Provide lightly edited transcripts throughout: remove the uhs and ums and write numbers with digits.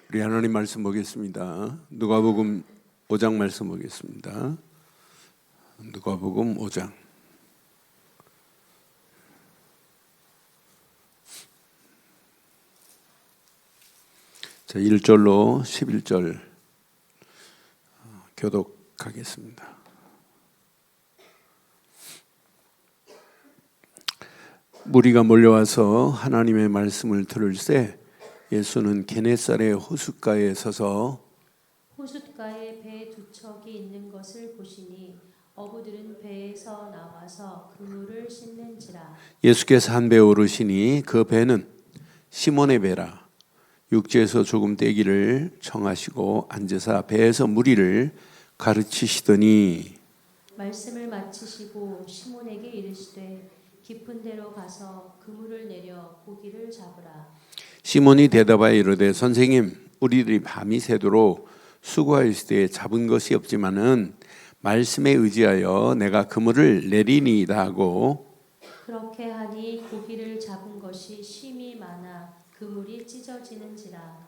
우리 하나님 말씀 보겠습니다. 누가복음 5장 말씀 보겠습니다. 누가복음 5장. 자, 1절로 11절 교독하겠습니다. 무리가 몰려와서 하나님의 말씀을 들을새 예수는 게네사렛 호숫가에 서서 호숫가에 배 두 척이 있는 것을 보시니 어부들은 배에서 나와서 그물을 씻는지라. 예수께서 한 배에 오르시니 그 배는 시몬의 배라. 육지에서 조금 떼기를 청하시고 앉으사 배에서 무리를 가르치시더니 말씀을 마치시고 시몬에게 이르시되 깊은 데로 가서 그물을 내려 고기를 잡으라. 시몬이 대답하여 이르되 선생님 우리들이 밤이 새도록 수고하였을 때 잡은 것이 없지만은 말씀에 의지하여 내가 그물을 내리니이다 하고 그렇게 하니 고기를 잡은 것이 심히 많아 그물이 찢어지는지라.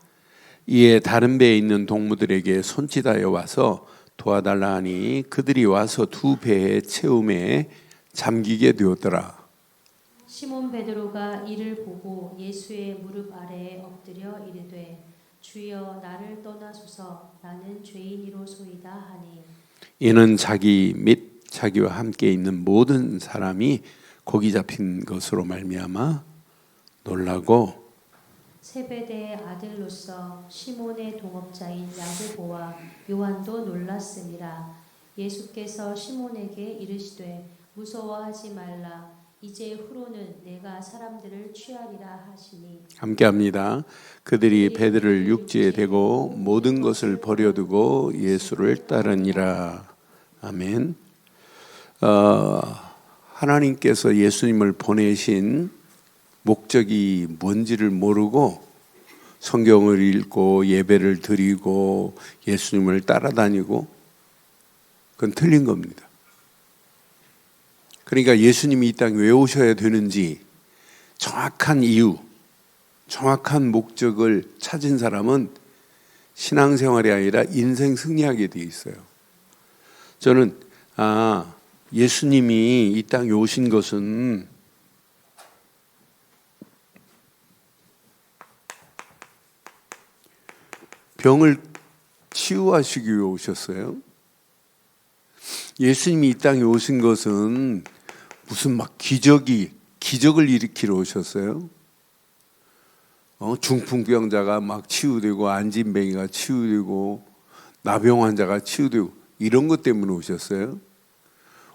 이에 다른 배에 있는 동무들에게 손짓하여 와서 도와달라 하니 그들이 와서 두 배의 채움에 잠기게 되었더라. 시몬 베드로가 이를 보고 예수의 무릎 아래에 엎드려 이르되 주여 나를 떠나소서 나는 죄인이로소이다 하니 이는 자기 및 자기와 함께 있는 모든 사람이 고기 잡힌 것으로 말미암아 놀라고 세베대의 아들로서 시몬의 동업자인 야고보와 요한도 놀랐음이라. 예수께서 시몬에게 이르시되 무서워하지 말라. 이제 후로는 내가 사람들을 취하리라 하시니 함께합니다. 그들이 배들을 육지에 대고 모든 것을 버려두고 예수를 따르니라. 아멘. 하나님께서 예수님을 보내신 목적이 뭔지를 모르고 성경을 읽고 예배를 드리고 예수님을 따라다니고 그건 틀린 겁니다. 그러니까 예수님이 이 땅에 왜 오셔야 되는지 정확한 이유, 정확한 목적을 찾은 사람은 신앙생활이 아니라 인생 승리하게 되어 있어요. 저는 예수님이 이 땅에 오신 것은 병을 치유하시기 위해 오셨어요. 예수님이 이 땅에 오신 것은 무슨 막 기적을 일으키러 오셨어요. 중풍병자가 막 치유되고 안진뱅이가 치유되고 나병 환자가 치유되고 이런 것 때문에 오셨어요.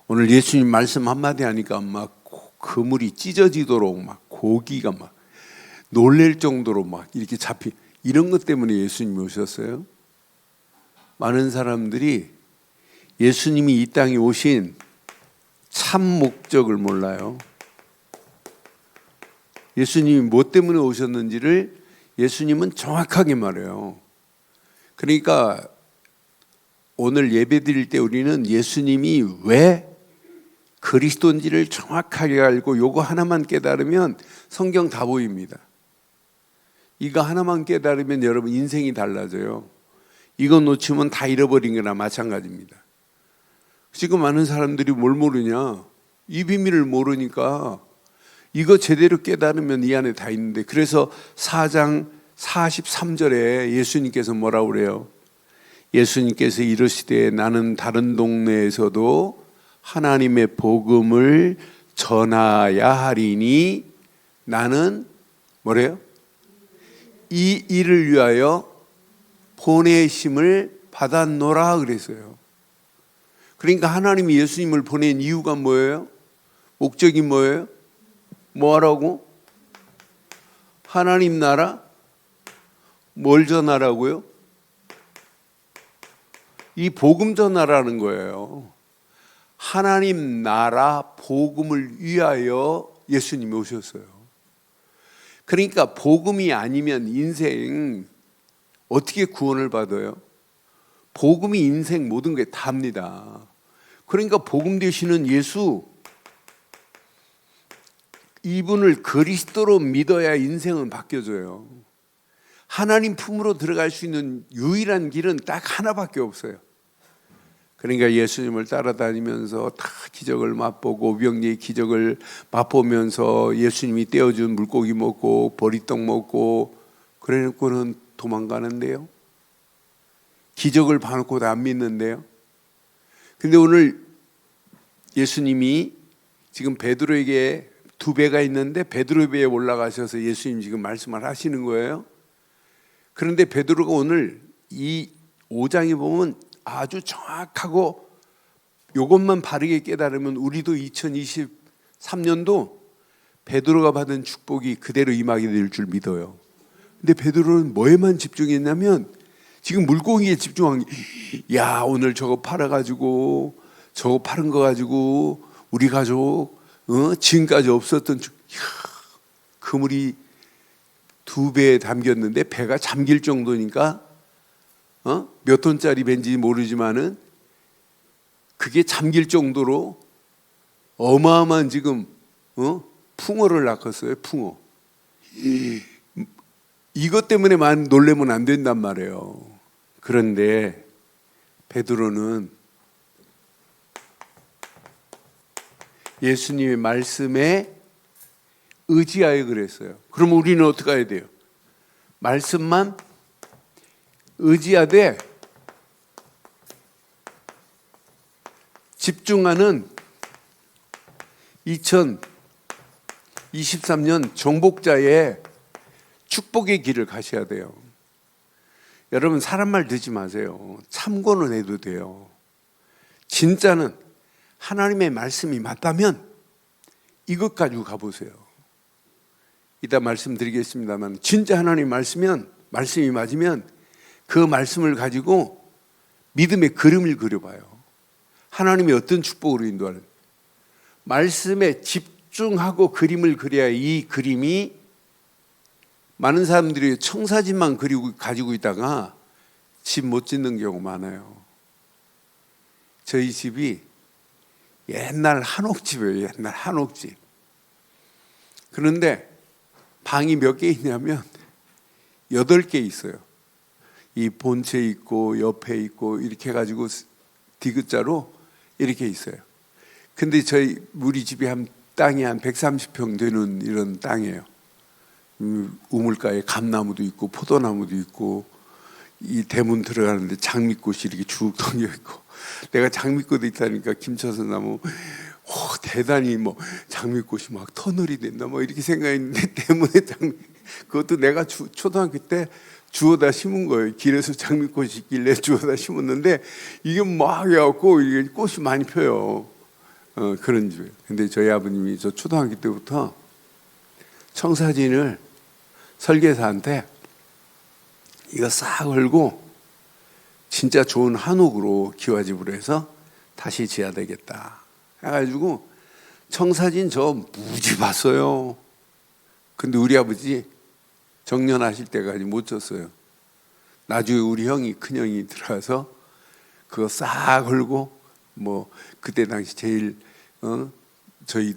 오늘 예수님 말씀 한마디 하니까 막 그물이 찢어지도록 막 고기가 막 놀랄 정도로 막 이렇게 잡히 이런 것 때문에 예수님이 오셨어요. 많은 사람들이 예수님이 이 땅에 오신 참 목적을 몰라요. 예수님이 뭐 때문에 오셨는지를 예수님은 정확하게 말해요. 그러니까 오늘 예배 드릴 때 우리는 예수님이 왜 그리스도인지를 정확하게 알고 요거 하나만 깨달으면 성경 다 보입니다. 이거 하나만 깨달으면 여러분 인생이 달라져요. 이거 놓치면 다 잃어버린 거나 마찬가지입니다. 지금 많은 사람들이 뭘 모르냐? 이 비밀을 모르니까 이거 제대로 깨달으면 이 안에 다 있는데 그래서 4장 43절에 예수님께서 뭐라고 그래요? 예수님께서 이르시되 나는 다른 동네에서도 하나님의 복음을 전하야 하리니 나는 뭐래요? 이 일을 위하여 보내심을 받았노라 그랬어요. 그러니까 하나님이 예수님을 보낸 이유가 뭐예요? 목적이 뭐예요? 뭐 하라고? 하나님 나라? 뭘 전하라고요? 이 복음 전하라는 거예요. 하나님 나라 복음을 위하여 예수님이 오셨어요. 그러니까 복음이 아니면 인생 어떻게 구원을 받아요? 복음이 인생 모든 게 답니다. 그러니까 복음 되시는 예수 이분을 그리스도로 믿어야 인생은 바뀌어져요. 하나님 품으로 들어갈 수 있는 유일한 길은 딱 하나밖에 없어요. 그러니까 예수님을 따라다니면서 다 기적을 맛보고 오병이의 기적을 맛보면서 예수님이 떼어준 물고기 먹고 보리떡 먹고 그래놓고는 도망가는데요. 기적을 봐놓고도 안 믿는데요. 근데 오늘 예수님이 지금 베드로에게 2배가 있는데 베드로 배에 올라가셔서 예수님 지금 말씀을 하시는 거예요. 그런데 베드로가 오늘 이 5장에 보면 아주 정확하고 이것만 바르게 깨달으면 우리도 2023년도 베드로가 받은 축복이 그대로 임하게 될 줄 믿어요. 근데 베드로는 뭐에만 집중했냐면 지금 물고기에 집중한 게, 야 오늘 저거 팔아가지고 저거 파는 거 가지고 우리 가족 지금까지 없었던 그물이 2배에 담겼는데 배가 잠길 정도니까 몇 톤짜리 배인지 모르지만은 그게 잠길 정도로 어마어마한 지금 풍어를 낚았어요. 풍어. 이것 때문에만 놀래면 안 된단 말이에요. 그런데 베드로는 예수님의 말씀에 의지하여 그랬어요. 그럼 우리는 어떻게 해야 돼요? 말씀만 의지하되 집중하는 2023년 정복자의 축복의 길을 가셔야 돼요. 여러분 사람 말 듣지 마세요. 참고는 해도 돼요. 진짜는 하나님의 말씀이 맞다면 이것 가지고 가보세요. 이따 말씀드리겠습니다만 진짜 하나님 말씀이 맞으면 그 말씀을 가지고 믿음의 그림을 그려봐요. 하나님이 어떤 축복으로 인도하는 말씀에 집중하고 그림을 그려야 이 그림이 많은 사람들이 청사진만 그리고 가지고 있다가 집 못 짓는 경우 많아요. 저희 집이 옛날 한옥집이에요. 옛날 한옥집. 그런데 방이 몇 개 있냐면 8개 있어요. 이 본체 있고 옆에 있고 이렇게 해가지고 디귿자로 이렇게 있어요. 근데 우리 집이 땅이 한 130평 되는 이런 땅이에요. 우물가에 감나무도 있고 포도나무도 있고 이 대문 들어가는데 장미꽃이 이렇게 쭉 덩여 있고 내가 장미꽃이 있다니까 김쳐서 나무 대단히 뭐 장미꽃이 막 터널이 된다 뭐 이렇게 생각했는데 대문에 그것도 내가 초등학교 때 주워다 심은 거예요. 길에서 장미꽃이 있길래 주워다 심었는데 이게 막 해갖고 이게 꽃이 많이 펴요. 그런 집이에요. 근데 저희 아버님이 저 초등학교 때부터 청사진을 설계사한테 이거 싹 걸고 진짜 좋은 한옥으로 기와집으로 해서 다시 지어야 되겠다 해가지고 청사진 저 무지 봤어요. 근데 우리 아버지 정년하실 때까지 못 졌어요. 나중에 우리 형이 큰형이 들어와서 그거 싹 걸고 뭐 그때 당시 제일 저희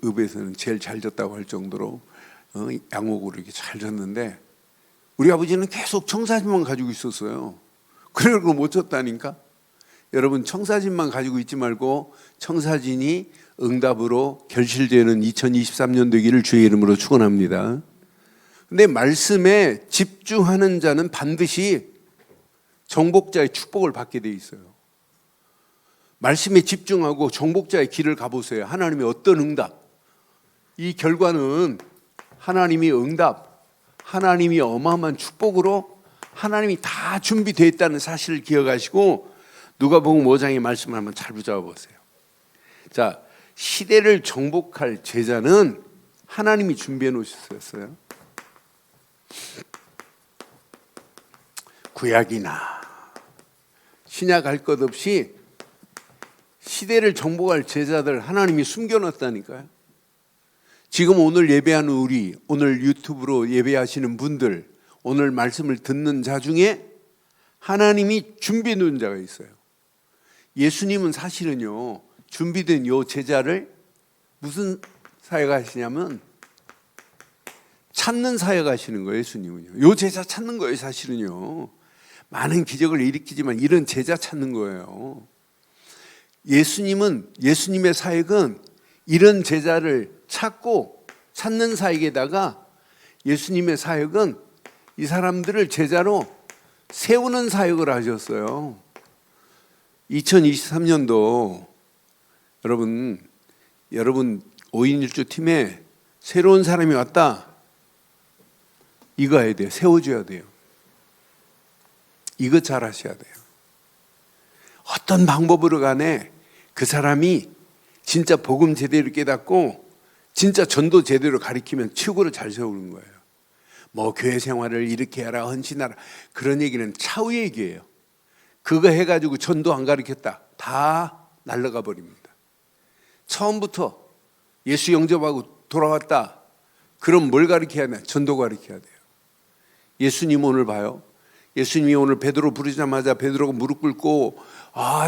읍에서는 제일 잘 졌다고 할 정도로 양옥으로 이렇게 잘 졌는데 우리 아버지는 계속 청사진만 가지고 있었어요. 그래서 못 졌다니까. 여러분 청사진만 가지고 있지 말고 청사진이 응답으로 결실되는 2023년 되기를 주의 이름으로 축원합니다. 근데 말씀에 집중하는 자는 반드시 정복자의 축복을 받게 돼 있어요. 말씀에 집중하고 정복자의 길을 가보세요. 하나님의 어떤 응답. 이 결과는 하나님이 응답, 하나님이 어마어마한 축복으로 하나님이 다 준비되어 있다는 사실을 기억하시고 누가복음 5장의 말씀을 한번 잘 붙잡아 보세요. 자, 시대를 정복할 제자는 하나님이 준비해 놓으셨어요. 구약이나 신약 할 것 없이 시대를 정복할 제자들 하나님이 숨겨놨다니까요. 지금 오늘 예배하는 우리, 오늘 유튜브로 예배하시는 분들, 오늘 말씀을 듣는 자 중에 하나님이 준비해 놓은 자가 있어요. 예수님은 사실은요, 준비된 요 제자를 무슨 사역을 하시냐면 찾는 사역 하시는 거예요. 예수님은요. 요 제자 찾는 거예요. 사실은요. 많은 기적을 일으키지만 이런 제자 찾는 거예요. 예수님의 사역은 이런 제자를 찾고 찾는 사역에다가 예수님의 사역은 이 사람들을 제자로 세우는 사역을 하셨어요. 2023년도 여러분 5인 1조 팀에 새로운 사람이 왔다. 이거 해야 돼요. 세워줘야 돼요. 이거 잘 하셔야 돼요. 어떤 방법으로 간에 그 사람이 진짜 복음 제대로 깨닫고 진짜 전도 제대로 가르치면 최고로 잘 세우는 거예요. 뭐 교회 생활을 이렇게 해라, 헌신하라, 그런 얘기는 차후 얘기예요. 그거 해가지고 전도 안 가르쳤다, 다 날아가 버립니다. 처음부터 예수 영접하고 돌아왔다, 그럼 뭘 가르쳐야 하냐? 전도 가르쳐야 돼요. 예수님 오늘 봐요. 예수님이 오늘 베드로 부르자마자 베드로가 무릎 꿇고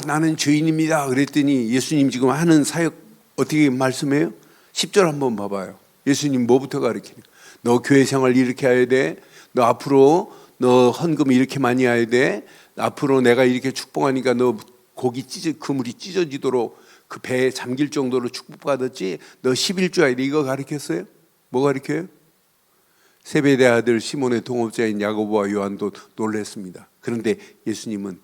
나는 죄인입니다 그랬더니 예수님 지금 하는 사역 어떻게 말씀해요? 10절 한번 봐봐요. 예수님 뭐부터 가르치냐? 너 교회 생활 이렇게 해야 돼. 너 앞으로 너 헌금 이렇게 많이 해야 돼. 앞으로 내가 이렇게 축복하니까 너 그물이 찢어지도록 그 배에 잠길 정도로 축복받았지. 너 11조 해야 돼. 이거 가르쳤어요? 뭐 가르쳐요? 세베대 아들 시몬의 동업자인 야고보와 요한도 놀랐습니다. 그런데 예수님은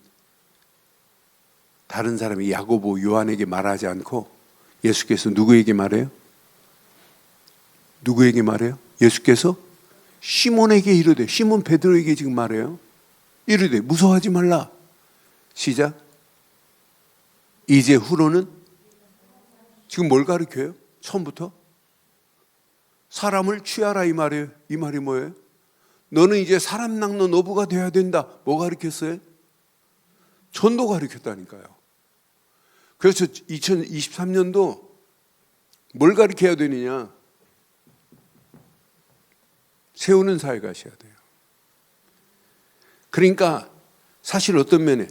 다른 사람이 야고보, 요한에게 말하지 않고 예수께서 누구에게 말해요? 누구에게 말해요? 예수께서 시몬에게 이르되, 시몬 베드로에게 지금 말해요. 이르되 무서워하지 말라. 시작. 이제 후로는 지금 뭘 가르쳐요? 처음부터 사람을 취하라 이 말이에요. 이 말이 뭐예요? 너는 이제 사람 낚는 어부가 돼야 된다. 뭐 가르쳤어요? 전도 가르쳤다니까요. 그래서 2023년도 뭘 가르쳐야 되느냐? 세우는 사회 가셔야 돼요. 그러니까 사실 어떤 면에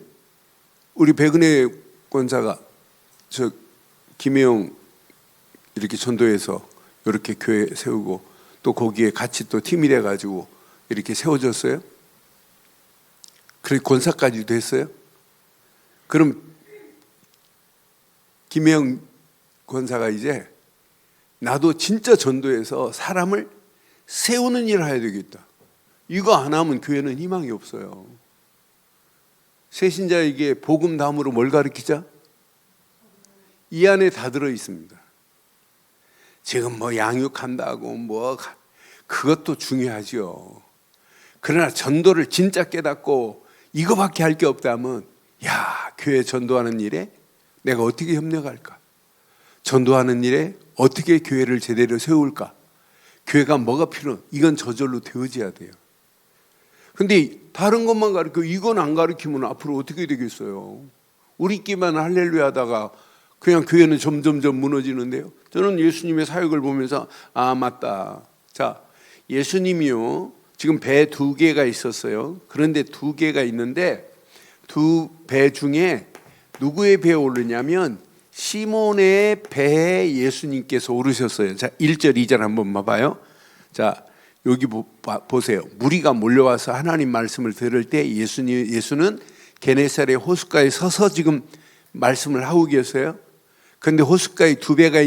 우리 백은혜 권사가 저 김혜영 이렇게 전도해서 이렇게 교회 세우고 또 거기에 같이 또 팀이 돼가지고 이렇게 세워졌어요. 그리고 권사까지도 했어요. 그럼 김혜영 권사가 이제 나도 진짜 전도해서 사람을 세우는 일을 해야 되겠다. 이거 안 하면 교회는 희망이 없어요. 새신자에게 복음 다음으로 뭘 가르치자? 이 안에 다 들어 있습니다. 지금 뭐 양육한다고 뭐 그것도 중요하죠. 그러나 전도를 진짜 깨닫고 이거밖에 할 게 없다면 교회 전도하는 일에 내가 어떻게 협력할까? 전도하는 일에 어떻게 교회를 제대로 세울까? 교회가 뭐가 필요해? 이건 저절로 되어져야 돼요. 근데 다른 것만 가르쳐 이건 안 가르치면 앞으로 어떻게 되겠어요? 우리끼만 할렐루야 하다가 그냥 교회는 점점점 무너지는데요. 저는 예수님의 사역을 보면서 맞다. 자, 예수님이요 지금 배 2개가 있었어요. 그런데 2개가 있는데 2배 중에 누구의 배에 오르냐면 시몬의 배에 예수님께서 오르셨어요. 자, 1절 2절 한번 봐봐요. 자, 여기 보세요. 무리가 몰려와서 하나님 말씀을 들을 때 예수는 게네사렛 호숫가에 서서 지금 말씀을 하고 계세요. 그런데 호숫가에 2배가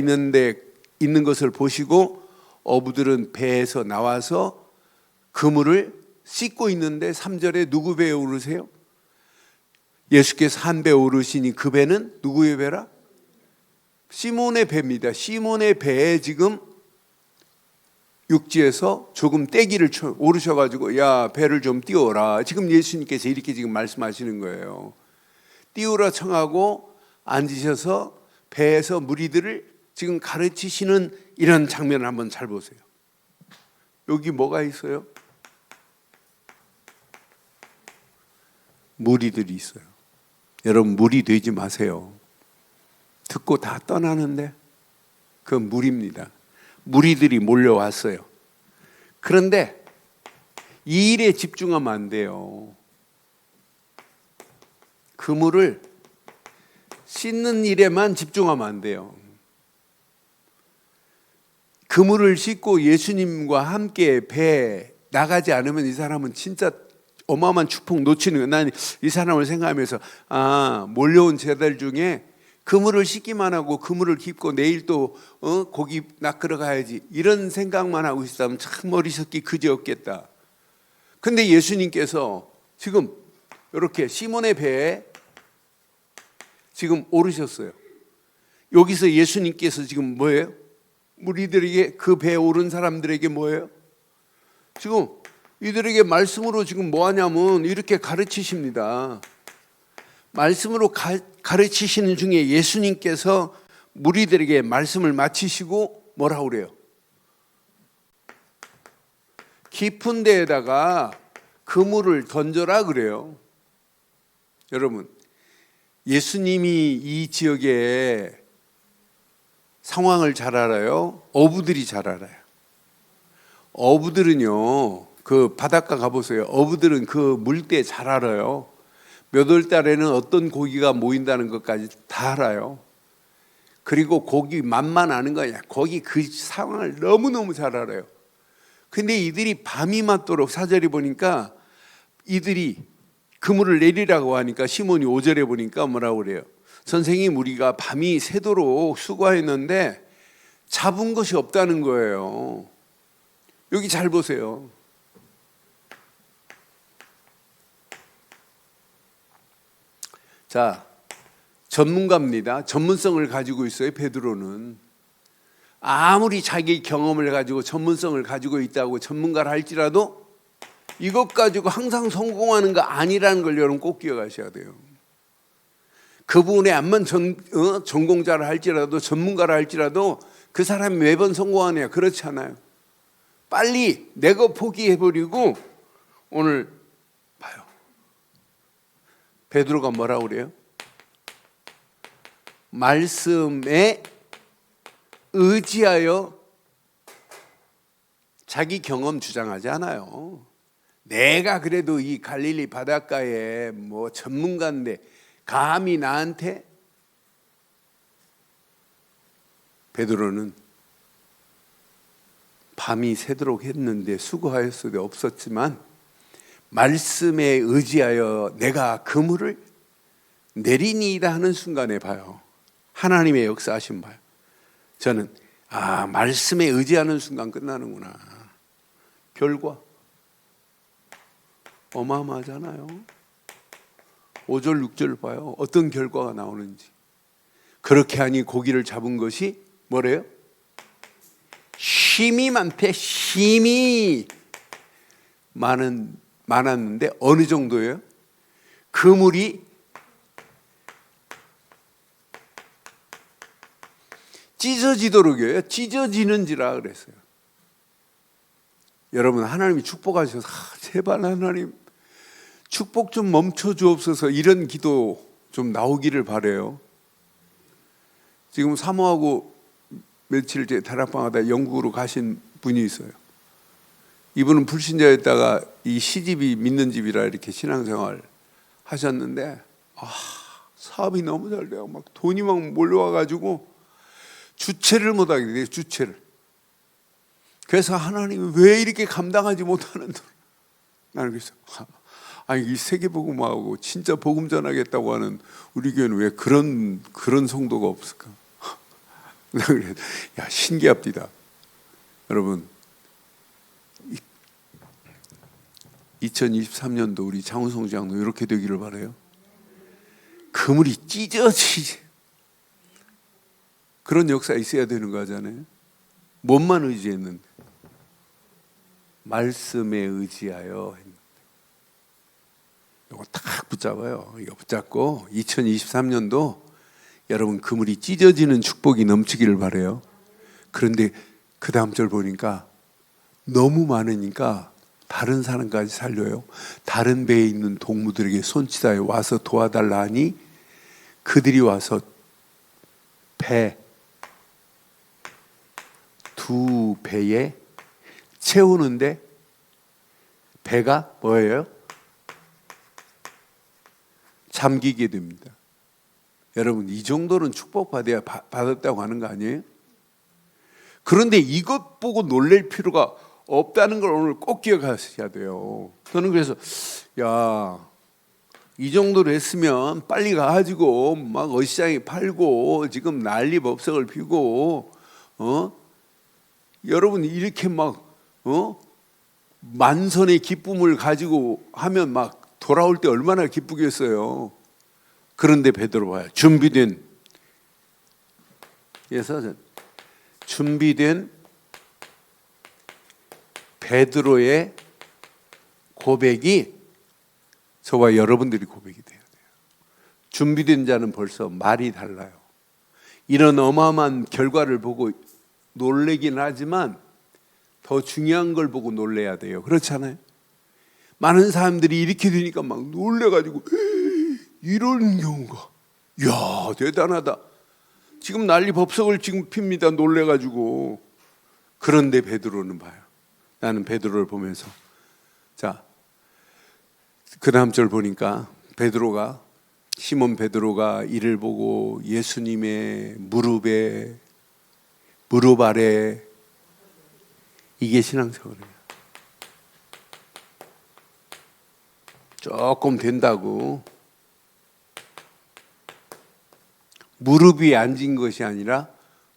있는 것을 보시고 어부들은 배에서 나와서 그물을 씻고 있는데 3절에 누구 배에 오르세요? 예수께서 한 배 오르시니 그 배는 누구의 배라? 시몬의 배입니다. 시몬의 배에 지금 육지에서 조금 떼기를 오르셔가지고 배를 좀 띄워라. 지금 예수님께서 이렇게 지금 말씀하시는 거예요. 띄우라 청하고 앉으셔서 배에서 무리들을 지금 가르치시는 이런 장면을 한번 잘 보세요. 여기 뭐가 있어요? 무리들이 있어요. 여러분 무리 되지 마세요. 듣고 다 떠나는데 그 무리입니다. 무리들이 몰려왔어요. 그런데 이 일에 집중하면 안 돼요. 그물을 씻는 일에만 집중하면 안 돼요. 그물을 싣고 예수님과 함께 배에 나가지 않으면 이 사람은 진짜 어마어마한 축복 놓치는 거예요. 난 이 사람을 생각하면서 몰려온 제자들 중에 그물을 싣기만 하고 그물을 깁고 내일 또 고기 낚으러 가야지 이런 생각만 하고 있으면 참 머리석기 그지없겠다. 근데 예수님께서 지금 이렇게 시몬의 배에 지금 오르셨어요. 여기서 예수님께서 지금 뭐예요? 무리들에게, 그 배에 오른 사람들에게 뭐예요? 지금 이들에게 말씀으로 지금 뭐 하냐면 이렇게 가르치십니다. 말씀으로 가르치시는 중에 예수님께서 무리들에게 말씀을 마치시고 뭐라고 그래요? 깊은 데에다가 그물을 던져라 그래요. 여러분, 예수님이 이 지역의 상황을 잘 알아요? 어부들이 잘 알아요. 어부들은요, 그 바닷가 가보세요. 어부들은 그 물때 잘 알아요. 몇 월 달에는 어떤 고기가 모인다는 것까지 다 알아요. 그리고 고기 맛만 아는 거 아니야. 거기 그 상황을 너무너무 잘 알아요. 근데 이들이 밤이 맞도록, 4절에 보니까 이들이 그물을 내리라고 하니까 시몬이 5절에 보니까 뭐라고 그래요? 선생님, 우리가 밤이 새도록 수고했는데 잡은 것이 없다는 거예요. 여기 잘 보세요. 자, 전문가입니다. 전문성을 가지고 있어요. 베드로는 아무리 자기 경험을 가지고 전문성을 가지고 있다고 전문가를 할지라도 이것 가지고 항상 성공하는 거 아니라는 걸 여러분 꼭 기억하셔야 돼요. 그 부분에 암만 전공자를 할지라도 전문가를 할지라도 그 사람이 매번 성공하냐, 그렇지 않아요. 빨리 내가 포기해버리고, 오늘 봐요. 베드로가 뭐라고 그래요? 말씀에 의지하여, 자기 경험 주장하지 않아요. 내가 그래도 이 갈릴리 바닷가에 뭐 전문가인데 감히 나한테? 베드로는 밤이 새도록 했는데 수고하였으되 없었지만 말씀에 의지하여 내가 그물을 내리니이다 하는 순간에 봐요. 하나님의 역사하심 봐요. 저는 말씀에 의지하는 순간 끝나는구나. 결과 어마어마하잖아요. 5절 6절 봐요. 어떤 결과가 나오는지. 그렇게 하니 고기를 잡은 것이 뭐래요? 힘이 많대. 힘이 많았는데 어느 정도예요? 그물이 찢어지도록이에요. 찢어지는지라 그랬어요. 여러분, 하나님이 축복하셔서 제발 하나님 축복 좀 멈춰 주옵소서, 이런 기도 좀 나오기를 바라요. 지금 사모하고 며칠째 다락방하다 영국으로 가신 분이 있어요. 이분은 불신자였다가 이 시집이 믿는 집이라 이렇게 신앙생활 하셨는데 사업이 너무 잘 돼요. 막 돈이 막 몰려와가지고 주체를 못하게 돼요. 주체를. 그래서 하나님이 왜 이렇게 감당하지 못하는 돈? 나는 그래서 이 세계복음하고 진짜 복음 전하겠다고 하는 우리 교회는 왜 그런 성도가 없을까? 그래, 신기합니다. 여러분, 2023년도 우리 장훈성 장도 이렇게 되기를 바라요. 그물이 찢어지지. 그런 역사 있어야 되는 거잖아요. 뭔만 의지했는데 말씀에 의지하여 했는데. 이거 딱 붙잡아요. 이거 붙잡고 2023년도 여러분 그물이 찢어지는 축복이 넘치기를 바라요. 그런데 그 다음 절 보니까 너무 많으니까 다른 사람까지 살려요. 다른 배에 있는 동무들에게 손짓하여 와서 도와달라 하니 그들이 와서 배 두 배에 채우는데 배가 뭐예요? 잠기게 됩니다. 여러분, 이 정도는 축복받았다고 하는 거 아니에요? 그런데 이것 보고 놀랄 필요가 없다는 걸 오늘 꼭 기억하셔야 돼요. 저는 그래서 이 정도로 했으면 빨리 가가지고 막 어시장에 팔고 지금 난리법석을 피우고 여러분 이렇게 막 만선의 기쁨을 가지고 하면 막 돌아올 때 얼마나 기쁘겠어요. 그런데 베드로 봐요. 준비된 베드로의 고백이 저와 여러분들이 고백이 돼야 돼요. 준비된 자는 벌써 말이 달라요. 이런 어마어마한 결과를 보고 놀래긴 하지만 더 중요한 걸 보고 놀래야 돼요. 그렇잖아요. 많은 사람들이 이렇게 되니까 막 놀래가지고 이런 경우가 대단하다. 지금 난리 법석을 지금 핍니다. 놀래가지고. 그런데 베드로는 봐요. 나는 베드로를 보면서 그 다음 절 보니까 시몬 베드로가 이를 보고 예수님의 무릎 아래, 이게 신앙생활이에요. 조금 된다고 무릎 위에 앉은 것이 아니라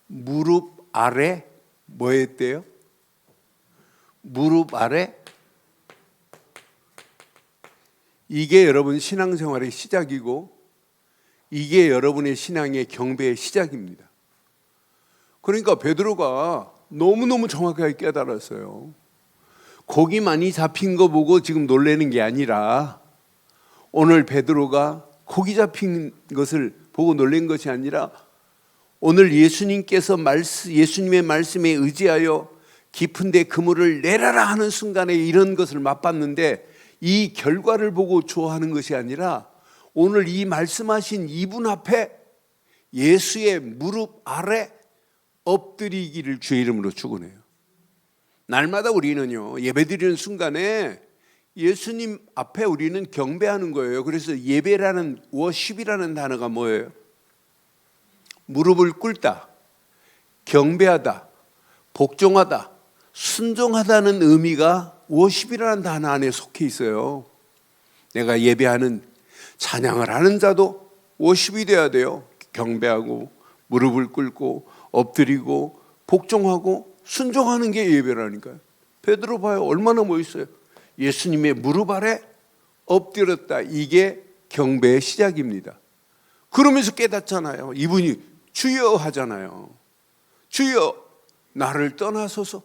무릎 아래 뭐 했대요? 무릎 아래. 이게 여러분 신앙생활의 시작이고 이게 여러분의 신앙의 경배의 시작입니다. 그러니까 베드로가 너무너무 정확하게 깨달았어요. 고기 많이 잡힌 거 보고 지금 놀라는 게 아니라 오늘 베드로가 고기 잡힌 것을 보고 놀란 것이 아니라 오늘 예수님의 말씀에 의지하여 깊은데 그물을 내려라 하는 순간에 이런 것을 맛봤는데 이 결과를 보고 좋아하는 것이 아니라 오늘 이 말씀하신 이분 앞에 예수의 무릎 아래 엎드리기를 주의 이름으로 축원해요. 날마다 우리는요 예배드리는 순간에 예수님 앞에 우리는 경배하는 거예요. 그래서 예배라는 워십이라는 단어가 뭐예요? 무릎을 꿇다, 경배하다, 복종하다, 순종하다는 의미가 워십이라는 단어 안에 속해 있어요. 내가 예배하는 찬양을 하는 자도 워십이 돼야 돼요. 경배하고 무릎을 꿇고 엎드리고 복종하고 순종하는 게 예배라니까요. 베드로 봐요. 얼마나 멋있어요. 예수님의 무릎 아래 엎드렸다. 이게 경배의 시작입니다. 그러면서 깨닫잖아요. 이분이 주여 하잖아요. 주여 나를 떠나소서.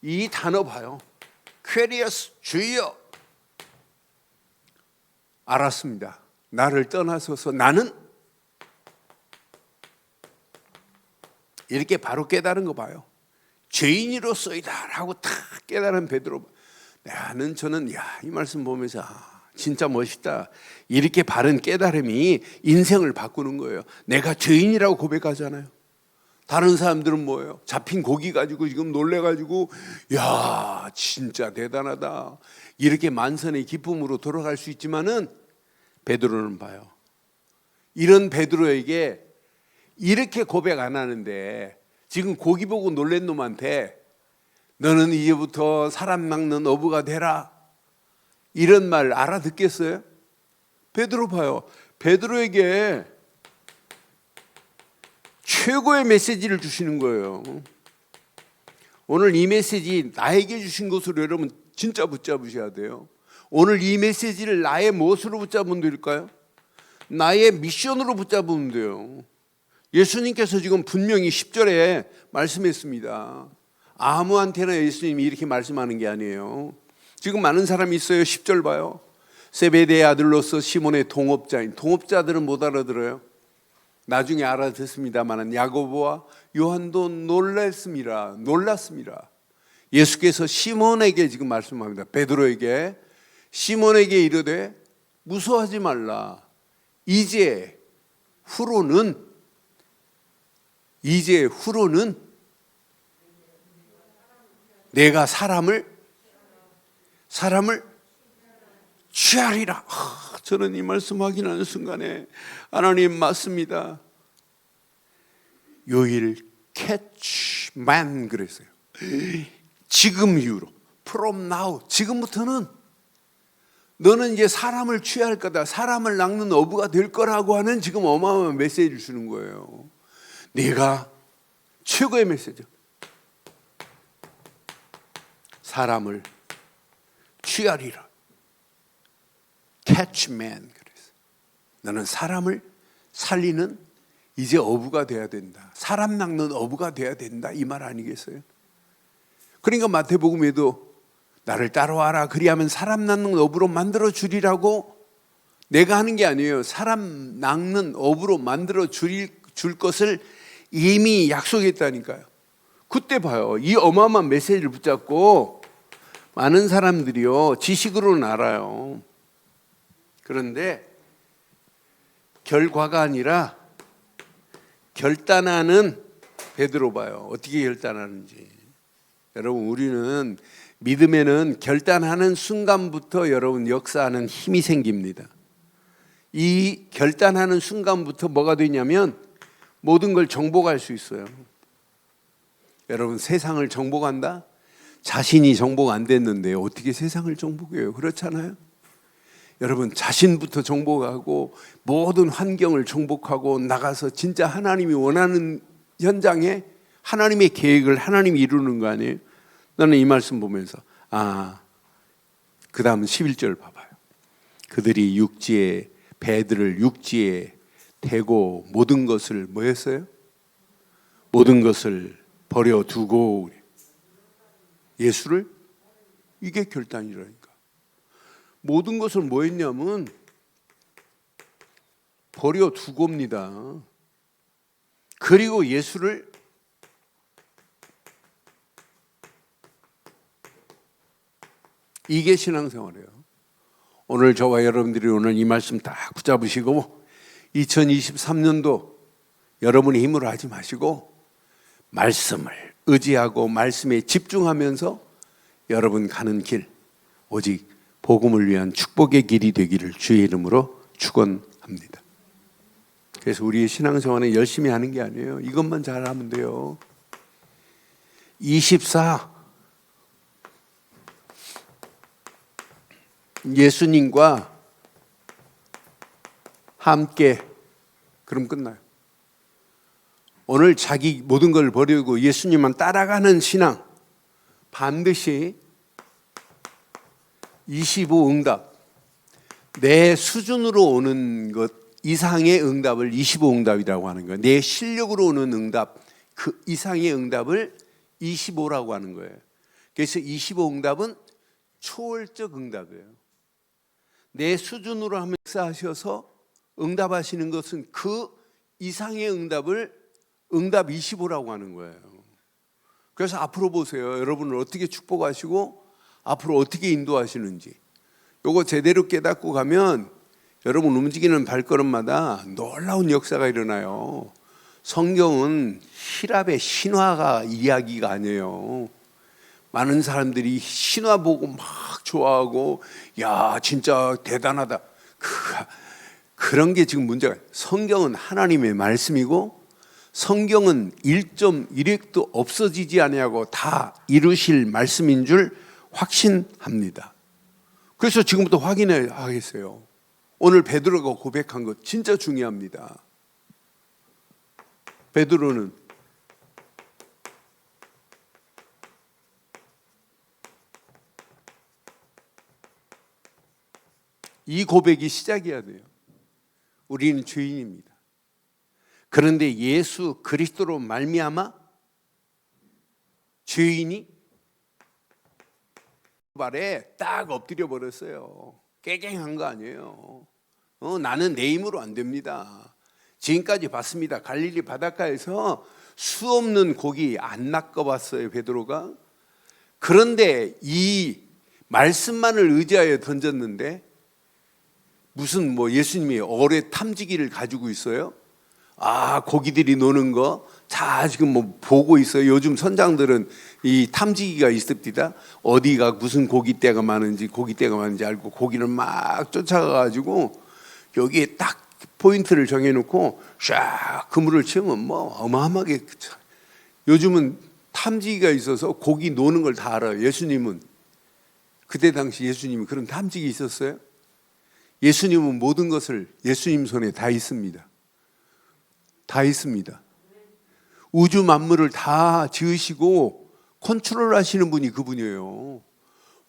이 단어 봐요. 퀘리어스 주여. 알았습니다. 나를 떠나소서. 나는 이렇게 바로 깨달은 거 봐요. 죄인으로서이다 라고 딱 깨달은 베드로. 저는 이 말씀 보면서 진짜 멋있다. 이렇게 바른 깨달음이 인생을 바꾸는 거예요. 내가 죄인이라고 고백하잖아요. 다른 사람들은 뭐예요? 잡힌 고기 가지고 지금 놀래가지고 진짜 대단하다. 이렇게 만선의 기쁨으로 돌아갈 수 있지만은 베드로는 봐요. 이런 베드로에게 이렇게 고백 안 하는데 지금 고기 보고 놀란 놈한테 너는 이제부터 사람 낚는 어부가 되라. 이런 말 알아듣겠어요? 베드로 봐요. 베드로에게 최고의 메시지를 주시는 거예요. 오늘 이 메시지 나에게 주신 것으로 여러분 진짜 붙잡으셔야 돼요. 오늘 이 메시지를 나의 무엇으로 붙잡으면 될까요? 나의 미션으로 붙잡으면 돼요. 예수님께서 지금 분명히 10절에 말씀했습니다. 아무한테나 예수님이 이렇게 말씀하는 게 아니에요. 지금 많은 사람이 있어요. 10절 봐요. 세베대의 아들로서 시몬의 동업자인, 동업자들은 못 알아들어요. 나중에 알아듣습니다만 야고보와 요한도 놀랐습니다. 예수께서 시몬에게 지금 말씀합니다. 베드로에게, 시몬에게 이르되 무서워하지 말라. 이제 후로는 내가 사람을 취하리라. 저는 이 말씀 확인하는 순간에 하나님 맞습니다. You will catch man 그랬어요. 지금 이후로 from now 지금부터는 너는 이제 사람을 취할 거다. 사람을 낚는 어부가 될 거라고 하는 지금 어마어마한 메시지를 주는 거예요. 내가 최고의 메시지. 사람을 취하리라. catch man 그랬어요. 너는 사람을 살리는 이제 어부가 돼야 된다. 사람 낚는 어부가 돼야 된다. 이 말 아니겠어요? 그러니까 마태복음에도 나를 따라와라. 그리하면 사람 낚는 어부로 만들어 주리라고 내가 하는 게 아니에요. 사람 낚는 어부로 만들어 줄 것을 이미 약속했다니까요. 그때 봐요. 이 어마어마한 메시지를 붙잡고 많은 사람들이요. 지식으로는 알아요. 그런데 결과가 아니라 결단하는 베드로 봐요. 어떻게 결단하는지. 여러분 우리는 믿음에는 결단하는 순간부터 여러분 역사하는 힘이 생깁니다. 이 결단하는 순간부터 뭐가 되냐면 모든 걸 정복할 수 있어요. 여러분 세상을 정복한다? 자신이 정복 안 됐는데 어떻게 세상을 정복해요? 그렇잖아요. 여러분 자신부터 정복하고 모든 환경을 정복하고 나가서 진짜 하나님이 원하는 현장에 하나님의 계획을 하나님이 이루는 거 아니에요? 나는 이 말씀 보면서 그 다음 11절 봐봐요. 그들이 배들을 육지에 대고 모든 것을 뭐 했어요? 모든 것을 버려두고 예수를 이게 결단이라니까. 모든 것을 뭐 했냐면 버려두고입니다. 그리고 예수를 이게 신앙생활이에요. 오늘 저와 여러분들이 오늘 이 말씀 딱 붙잡으시고 2023년도 여러분의 힘으로 하지 마시고 말씀을 의지하고 말씀에 집중하면서 여러분 가는 길 오직 복음을 위한 축복의 길이 되기를 주의 이름으로 축원합니다. 그래서 우리의 신앙생활은 열심히 하는 게 아니에요. 이것만 잘하면 돼요. 24 예수님과 함께 그럼 끝나요. 오늘 자기 모든 걸 버리고 예수님만 따라가는 신앙 반드시 25 응답 내 수준으로 오는 것 이상의 응답을 25 응답이라고 하는 거예요. 내 실력으로 오는 응답 그 이상의 응답을 25라고 하는 거예요. 그래서 25 응답은 초월적 응답이에요. 내 수준으로 하면 역사하셔서 응답하시는 것은 그 이상의 응답을 응답 25라고 하는 거예요. 그래서 앞으로 보세요. 여러분을 어떻게 축복하시고 앞으로 어떻게 인도하시는지 요거 제대로 깨닫고 가면 여러분 움직이는 발걸음마다 놀라운 역사가 일어나요. 성경은 히랍의 신화가 이야기가 아니에요. 많은 사람들이 신화 보고 막 좋아하고 야 진짜 대단하다 그런 게 지금 문제가 성경은 하나님의 말씀이고 성경은 1.1획도 없어지지 아니하고 다 이루실 말씀인 줄 확신합니다. 그래서 지금부터 확인하겠어요. 오늘 베드로가 고백한 것 진짜 중요합니다. 베드로는 이 고백이 시작이어야 돼요. 우리는 죄인입니다. 그런데 예수 그리스도로 말미암아 죄인이 발에 딱 엎드려 버렸어요. 깨갱한 거 아니에요. 나는 내 힘으로 안 됩니다. 지금까지 봤습니다. 갈릴리 바닷가에서 수 없는 고기 안 낚아봤어요, 베드로가. 그런데 이 말씀만을 의지하여 던졌는데 무슨 예수님이 어뢰 탐지기를 가지고 있어요? 고기들이 노는 거 다 지금 보고 있어요. 요즘 선장들은 이 탐지기가 있습니다. 어디가 무슨 고기떼가 많은지 알고 고기를 막 쫓아가가지고 여기에 딱 포인트를 정해놓고 샥 그물을 치면 어마어마하게 요즘은 탐지기가 있어서 고기 노는 걸 다 알아요. 예수님은 그때 당시 예수님이 그런 탐지기 있었어요? 예수님은 모든 것을 예수님 손에 다 있습니다. 다 있습니다. 우주 만물을 다 지으시고 컨트롤 하시는 분이 그분이에요.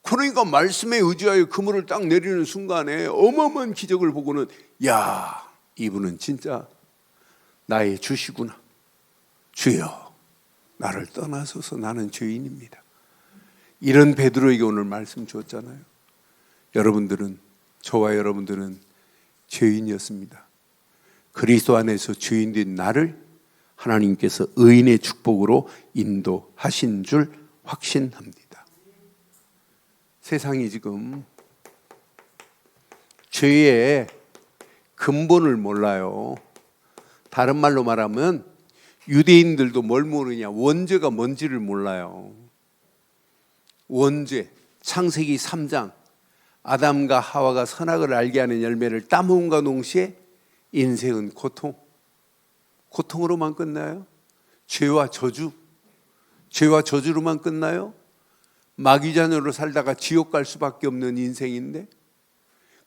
그러니까 말씀에 의지하여 그물을 딱 내리는 순간에 어마어마한 기적을 보고는 야, 이분은 진짜 나의 주시구나. 주여, 나를 떠나소서, 나는 죄인입니다. 이런 베드로에게 오늘 말씀 줬잖아요. 여러분들은, 저와 여러분들은 죄인이었습니다. 그리스도 안에서 죄인된 나를 하나님께서 의인의 축복으로 인도하신 줄 확신합니다. 세상이 지금 죄의 근본을 몰라요. 다른 말로 말하면 유대인들도 뭘 모르냐, 원죄가 뭔지를 몰라요. 원죄, 창세기 3장 아담과 하와가 선악을 알게 하는 열매를 따먹음과 동시에 인생은 고통으로만 끝나요? 죄와 저주로만 끝나요? 마귀 자녀로 살다가 지옥 갈 수밖에 없는 인생인데,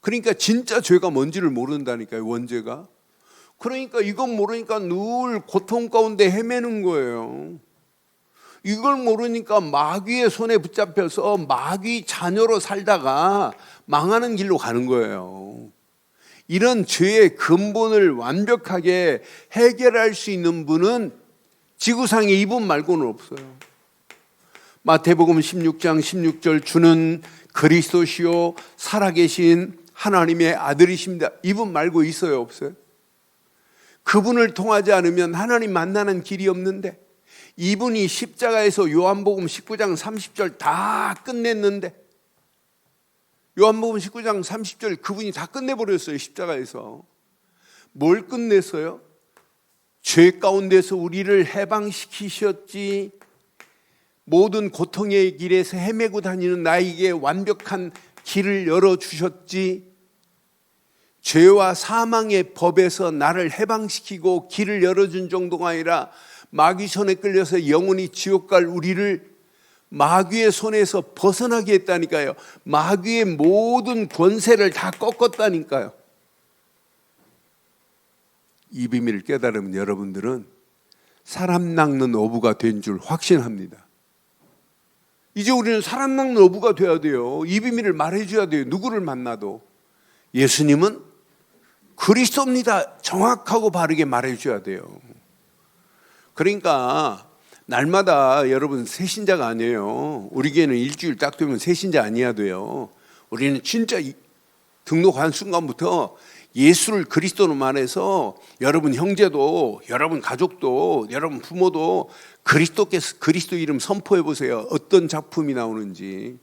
그러니까 진짜 죄가 뭔지를 모른다니까요, 원죄가. 그러니까 이건 모르니까 늘 고통 가운데 헤매는 거예요. 이걸 모르니까 마귀의 손에 붙잡혀서 마귀 자녀로 살다가 망하는 길로 가는 거예요. 이런 죄의 근본을 완벽하게 해결할 수 있는 분은 지구상에 이분 말고는 없어요. 마태복음 16장 16절, 주는 그리스도시요 살아계신 하나님의 아들이십니다. 이분 말고 있어요, 없어요? 그분을 통하지 않으면 하나님 만나는 길이 없는데, 이분이 십자가에서 요한복음 19장 30절 다 끝냈는데, 요한복음 19장 30절 그분이 다 끝내버렸어요. 십자가에서 뭘 끝냈어요? 죄 가운데서 우리를 해방시키셨지, 모든 고통의 길에서 헤매고 다니는 나에게 완벽한 길을 열어주셨지, 죄와 사망의 법에서 나를 해방시키고 길을 열어준 정도가 아니라 마귀 손에 끌려서 영원히 지옥 갈 우리를 마귀의 손에서 벗어나게 했다니까요. 마귀의 모든 권세를 다 꺾었다니까요. 이 비밀을 깨달으면 여러분들은 사람 낚는 어부가 된 줄 확신합니다. 이제 우리는 사람 낚는 어부가 돼야 돼요. 이 비밀을 말해줘야 돼요. 누구를 만나도. 예수님은 그리스도입니다. 정확하고 바르게 말해줘야 돼요. 그러니까 날마다 여러분 새신자가 아니에요. 우리 교회는 일주일 딱 되면 새신자 아니야 돼요. 우리는 진짜 등록한 순간부터 예수를 그리스도로 말해서 여러분 형제도, 여러분 가족도, 여러분 부모도 그리스도께서 그리스도 이름 선포해 보세요. 어떤 작품이 나오는지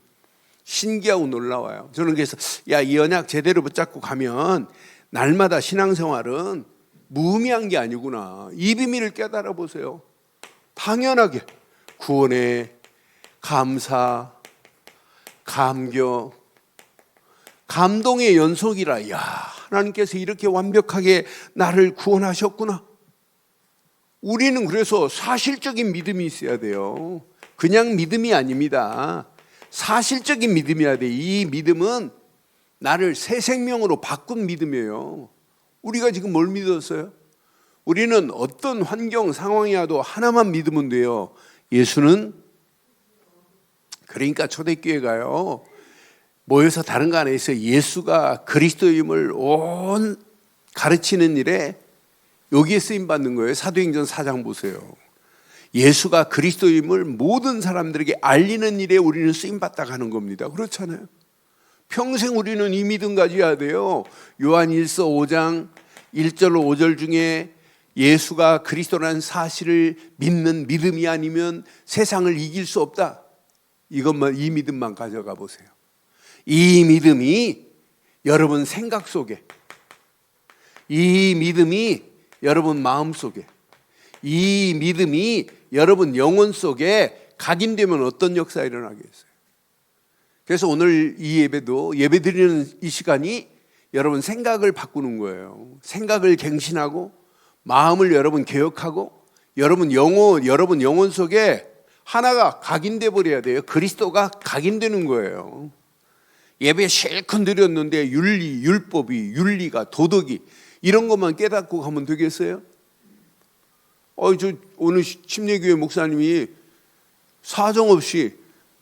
신기하고 놀라워요. 저는 그래서 이 언약 제대로 붙잡고 가면 날마다 신앙생활은 무의미한 게 아니구나. 이 비밀을 깨달아 보세요. 당연하게 구원의 감사, 감격, 감동의 연속이라. 야, 하나님께서 이렇게 완벽하게 나를 구원하셨구나. 우리는 그래서 사실적인 믿음이 있어야 돼요. 그냥 믿음이 아닙니다. 사실적인 믿음이어야 돼. 이 믿음은 나를 새 생명으로 바꾼 믿음이에요. 우리가 지금 뭘 믿었어요? 우리는 어떤 환경 상황이라도 하나만 믿으면 돼요. 예수는, 그러니까 초대교회가요, 모여서 다른 거 안 해서 예수가 그리스도임을 온 가르치는 일에 여기에 쓰임받는 거예요. 사도행전 4장 보세요. 예수가 그리스도임을 모든 사람들에게 알리는 일에 우리는 쓰임받다 가는 겁니다. 그렇잖아요. 평생 우리는 이 믿음 가져야 돼요. 요한 1서 5장 1절로 5절 중에 예수가 그리스도라는 사실을 믿는 믿음이 아니면 세상을 이길 수 없다. 이것만, 이 믿음만 가져가 보세요. 이 믿음이 여러분 생각 속에, 이 믿음이 여러분 마음 속에, 이 믿음이 여러분 영혼 속에 각인되면 어떤 역사가 일어나겠어요? 그래서 오늘 이 예배도, 예배드리는 이 시간이 여러분 생각을 바꾸는 거예요. 생각을 갱신하고 마음을 여러분 개혁하고 여러분 영혼 속에 하나가 각인돼 버려야 돼요. 그리스도가 각인되는 거예요. 예배 실컷 드렸는데 율법이, 윤리가, 도덕이 이런 것만 깨닫고 가면 되겠어요? 저 오늘 침례교회 목사님이 사정없이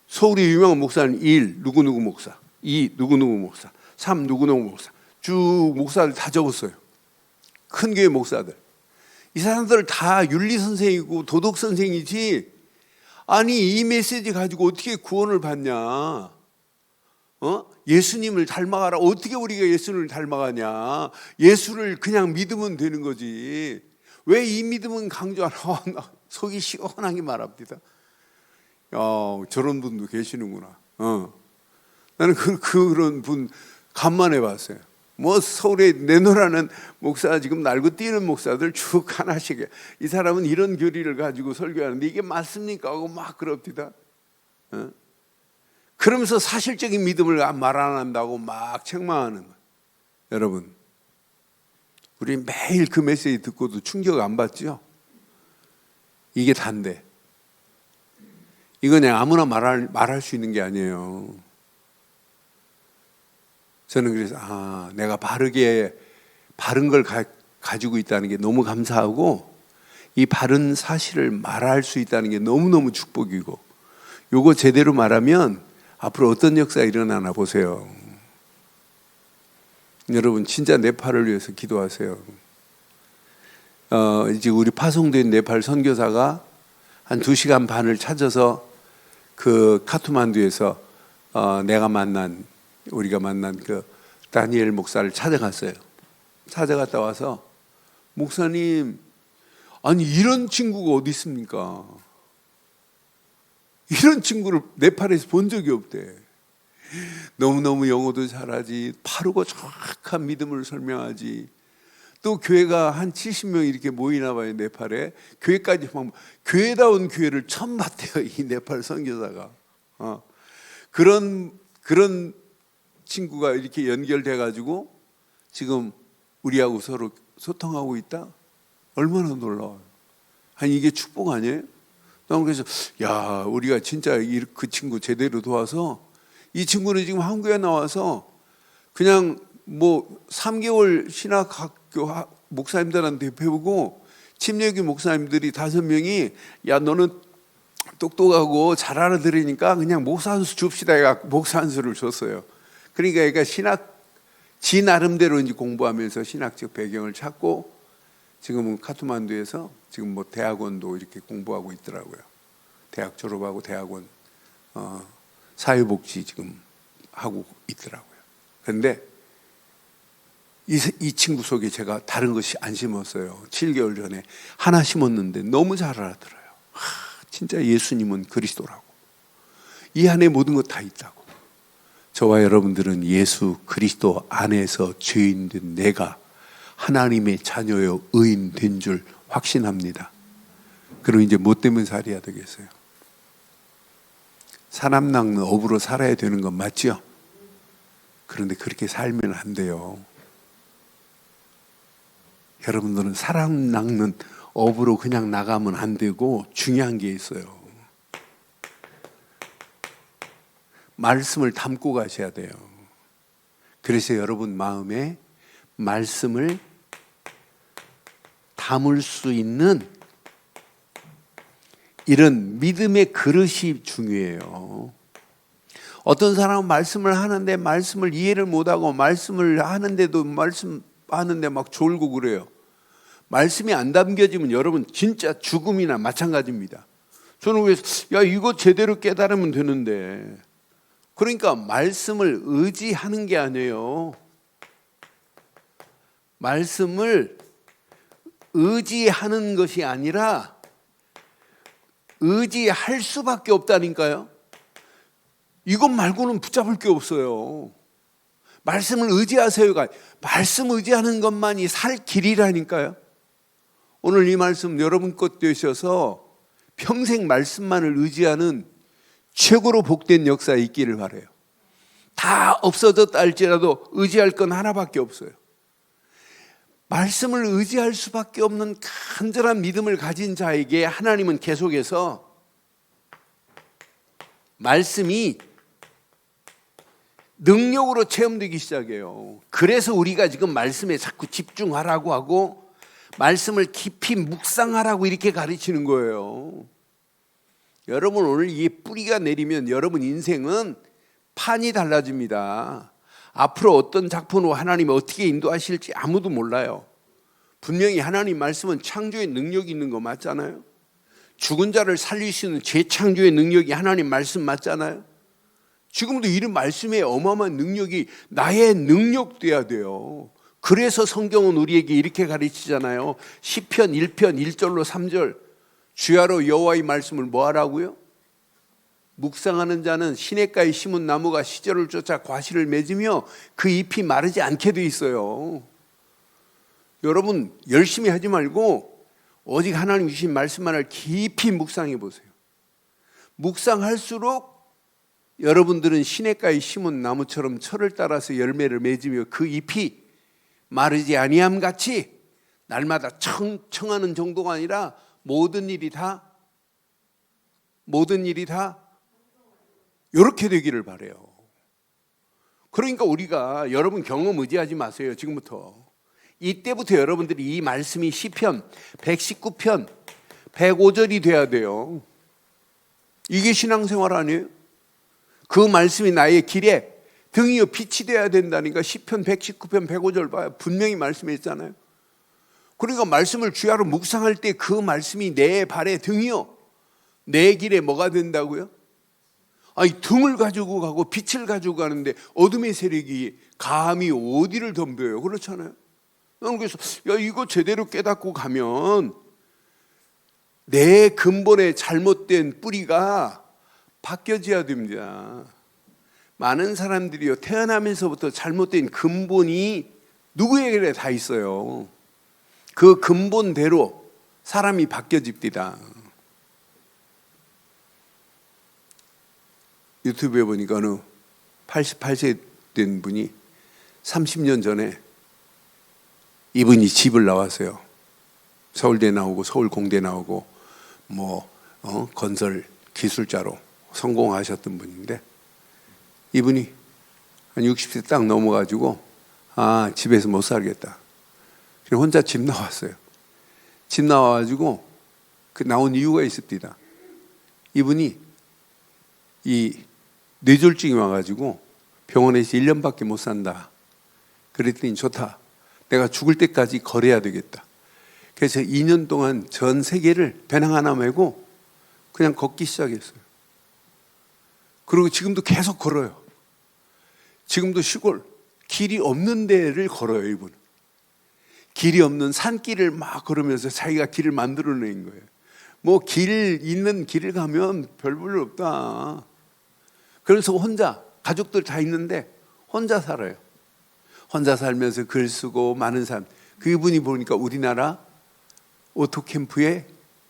서울의 유명한 목사님 1 누구누구 목사, 2 누구누구 목사, 3 누구누구 목사 쭉 목사들 다 적었어요. 큰 교회 목사들. 이 사람들 다 윤리 선생이고 도덕 선생이지. 아니 이 메시지 가지고 어떻게 구원을 받냐? 예수님을 닮아가라. 어떻게 우리가 예수를 닮아가냐? 예수를 그냥 믿으면 되는 거지. 왜 이 믿음은 강조하나? 속이 시원하게 말합니다. 저런 분도 계시는구나. 나는 그런 분 간만에 봤어요. 뭐 서울에 내놓으라는 목사 지금 날고 뛰는 목사들 쭉 하나씩 이 사람은 이런 교리를 가지고 설교하는데 이게 맞습니까? 하고 막 그럽니다. 그러면서 사실적인 믿음을 말 안 한다고 막 책망하는 거예요. 여러분, 우리 매일 그 메시지 듣고도 충격 안 받죠? 이게 단데 이거 그냥 아무나 말할 수 있는 게 아니에요. 저는 그래서 내가 바른 걸 가지고 있다는 게 너무 감사하고 이 바른 사실을 말할 수 있다는 게 너무너무 축복이고 요거 제대로 말하면 앞으로 어떤 역사가 일어나나 보세요. 여러분 진짜 네팔을 위해서 기도하세요. 이제 우리 파송된 네팔 선교사가 한 2시간 반을 찾아서 그 카트만두에서 우리가 만난 그 다니엘 목사를 찾아갔어요. 찾아갔다 와서 목사님, 아니 이런 친구가 어디 있습니까? 이런 친구를 네팔에서 본 적이 없대. 너무너무 영어도 잘하지, 바르고 정확한 믿음을 설명하지. 또 교회가 한 70명 이렇게 모이나 봐요. 네팔에 교회까지 막 교회다운 교회를 처음 봤대요. 이 네팔 선교사가. 그런 친구가 이렇게 연결돼 가지고 지금 우리하고 서로 소통하고 있다. 얼마나 놀라워요. 아니 이게 축복 아니에요? 난 그래서 우리가 진짜 그 친구 제대로 도와서 이 친구는 지금 한국에 나와서 그냥 뭐 3개월 신학학교 목사님들한테 배우고 침례교 목사님들이 5명이 너는 똑똑하고 잘 알아들으니까 그냥 목사 한 수 줍시다 해가 목사 한 수를 줬어요. 그러니까 얘가 지 나름대로 이제 공부하면서 신학적 배경을 찾고 지금은 카트만두에서 지금 뭐 대학원도 이렇게 공부하고 있더라고요. 대학 졸업하고 대학원 사회복지 지금 하고 있더라고요. 그런데 이 친구 속에 제가 다른 것이 안 심었어요. 7개월 전에 하나 심었는데 너무 잘 알아들어요. 진짜 예수님은 그리스도라고. 이 안에 모든 것 다 있다고. 저와 여러분들은 예수 그리스도 안에서 죄인 된 내가 하나님의 자녀여 의인 된 줄 확신합니다. 그럼 이제 뭐 때문에 살아야 되겠어요? 사람 낚는 업으로 살아야 되는 건 맞죠? 그런데 그렇게 살면 안 돼요. 여러분들은 사람 낚는 업으로 그냥 나가면 안 되고 중요한 게 있어요. 말씀을 담고 가셔야 돼요. 그래서 여러분 마음에 말씀을 담을 수 있는 이런 믿음의 그릇이 중요해요. 어떤 사람은 말씀을 하는데 말씀을 이해를 못하고 말씀을 하는데도 말씀하는데 막 졸고 그래요. 말씀이 안 담겨지면 여러분 진짜 죽음이나 마찬가지입니다. 저는 그래서 이거 제대로 깨달으면 되는데, 그러니까 말씀을 의지하는 게 아니에요. 말씀을 의지하는 것이 아니라 의지할 수밖에 없다니까요. 이것 말고는 붙잡을 게 없어요. 말씀을 의지하세요가 말씀 의지하는 것만이 살 길이라니까요. 오늘 이 말씀 여러분 것 되셔서 평생 말씀만을 의지하는 최고로 복된 역사에 있기를 바라요. 다 없어졌다 할지라도 의지할 건 하나밖에 없어요. 말씀을 의지할 수밖에 없는 간절한 믿음을 가진 자에게 하나님은 계속해서 말씀이 능력으로 체험되기 시작해요. 그래서 우리가 지금 말씀에 자꾸 집중하라고 하고 말씀을 깊이 묵상하라고 이렇게 가르치는 거예요. 여러분, 오늘 이 뿌리가 내리면 여러분 인생은 판이 달라집니다. 앞으로 어떤 작품으로 하나님이 어떻게 인도하실지 아무도 몰라요. 분명히 하나님 말씀은 창조의 능력이 있는 거 맞잖아요. 죽은 자를 살릴 수 있는 재창조의 능력이 하나님 말씀 맞잖아요. 지금도 이런 말씀에 어마어마한 능력이 나의 능력 돼야 돼요. 그래서 성경은 우리에게 이렇게 가르치잖아요. 시편 1편 1절로 3절 주야로 여호와의 말씀을 뭐 하라고요? 묵상하는 자는 시냇가에 심은 나무가 시절을 쫓아 과실을 맺으며 그 잎이 마르지 않게 돼 있어요. 여러분 열심히 하지 말고 오직 하나님 주신 말씀만을 깊이 묵상해 보세요. 묵상할수록 여러분들은 시냇가에 심은 나무처럼 철을 따라서 열매를 맺으며 그 잎이 마르지 아니함 같이 날마다 청청하는 정도가 아니라 모든 일이 다 이렇게 되기를 바라요. 그러니까 우리가 여러분 경험 의지하지 마세요. 지금부터 이때부터 여러분들이 이 말씀이 시편 119편 105절이 돼야 돼요. 이게 신앙생활 아니에요? 그 말씀이 나의 길에 등이요 빛이 돼야 된다니까. 시편 119편 105절 봐요. 분명히 말씀에 있잖아요. 그러니까 말씀을 주야로 묵상할 때 그 말씀이 내 발에 등이요 내 길에 뭐가 된다고요? 아니 등을 가지고 가고 빛을 가지고 가는데 어둠의 세력이 감히 어디를 덤벼요? 그렇잖아요. 그래서 야 이거 제대로 깨닫고 가면 내 근본의 잘못된 뿌리가 바뀌어져야 됩니다. 많은 사람들이요 태어나면서부터 잘못된 근본이 누구에게 다 있어요. 그 근본대로 사람이 바뀌어집니다. 유튜브에 보니까 어느 88세 된 분이 30년 전에 이분이 집을 나왔어요. 서울대 나오고 서울공대 나오고 건설 기술자로 성공하셨던 분인데 이분이 한 60세 딱 넘어가지고 집에서 못 살겠다. 그래서 혼자 집 나왔어요. 집 나와가지고 그 나온 이유가 있습니다. 이분이 이 뇌졸중이 와가지고 병원에서 1년밖에 못 산다. 그랬더니 좋다. 내가 죽을 때까지 걸어야 되겠다. 그래서 2년 동안 전 세계를 배낭 하나 메고 그냥 걷기 시작했어요. 그리고 지금도 계속 걸어요. 지금도 시골 길이 없는 데를 걸어요. 이분은 길이 없는 산길을 막 걸으면서 자기가 길을 만들어낸 거예요. 뭐 길 있는 길을 가면 별 볼 없다. 그래서 혼자 가족들 다 있는데 혼자 살아요. 혼자 살면서 글 쓰고 많은 사람. 그분이 보니까 우리나라 오토캠프의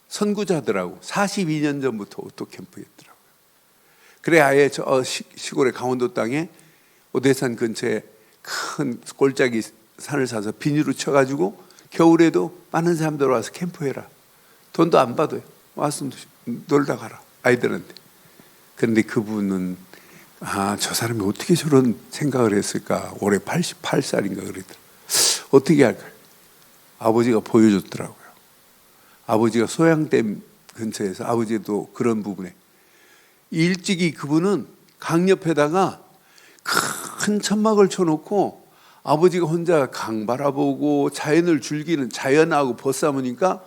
선구자더라고. 42년 전부터 오토캠프였더라고요. 그래 아예 저 시골의 강원도 땅에 오대산 근처에 큰 골짜기 산을 사서 비닐로 쳐가지고 겨울에도 많은 사람들 와서 캠프해라. 돈도 안 받아요. 와서 놀다 가라 아이들한테. 그런데 그분은 저 사람이 어떻게 저런 생각을 했을까. 올해 88살인가 그러더라고요. 어떻게 할까요? 아버지가 보여줬더라고요. 아버지가 소양댐 근처에서 아버지도 그런 부분에 일찍이 그분은 강 옆에다가 큰 천막을 쳐놓고 아버지가 혼자 강 바라보고 자연을 즐기는 자연하고 벗삼으니까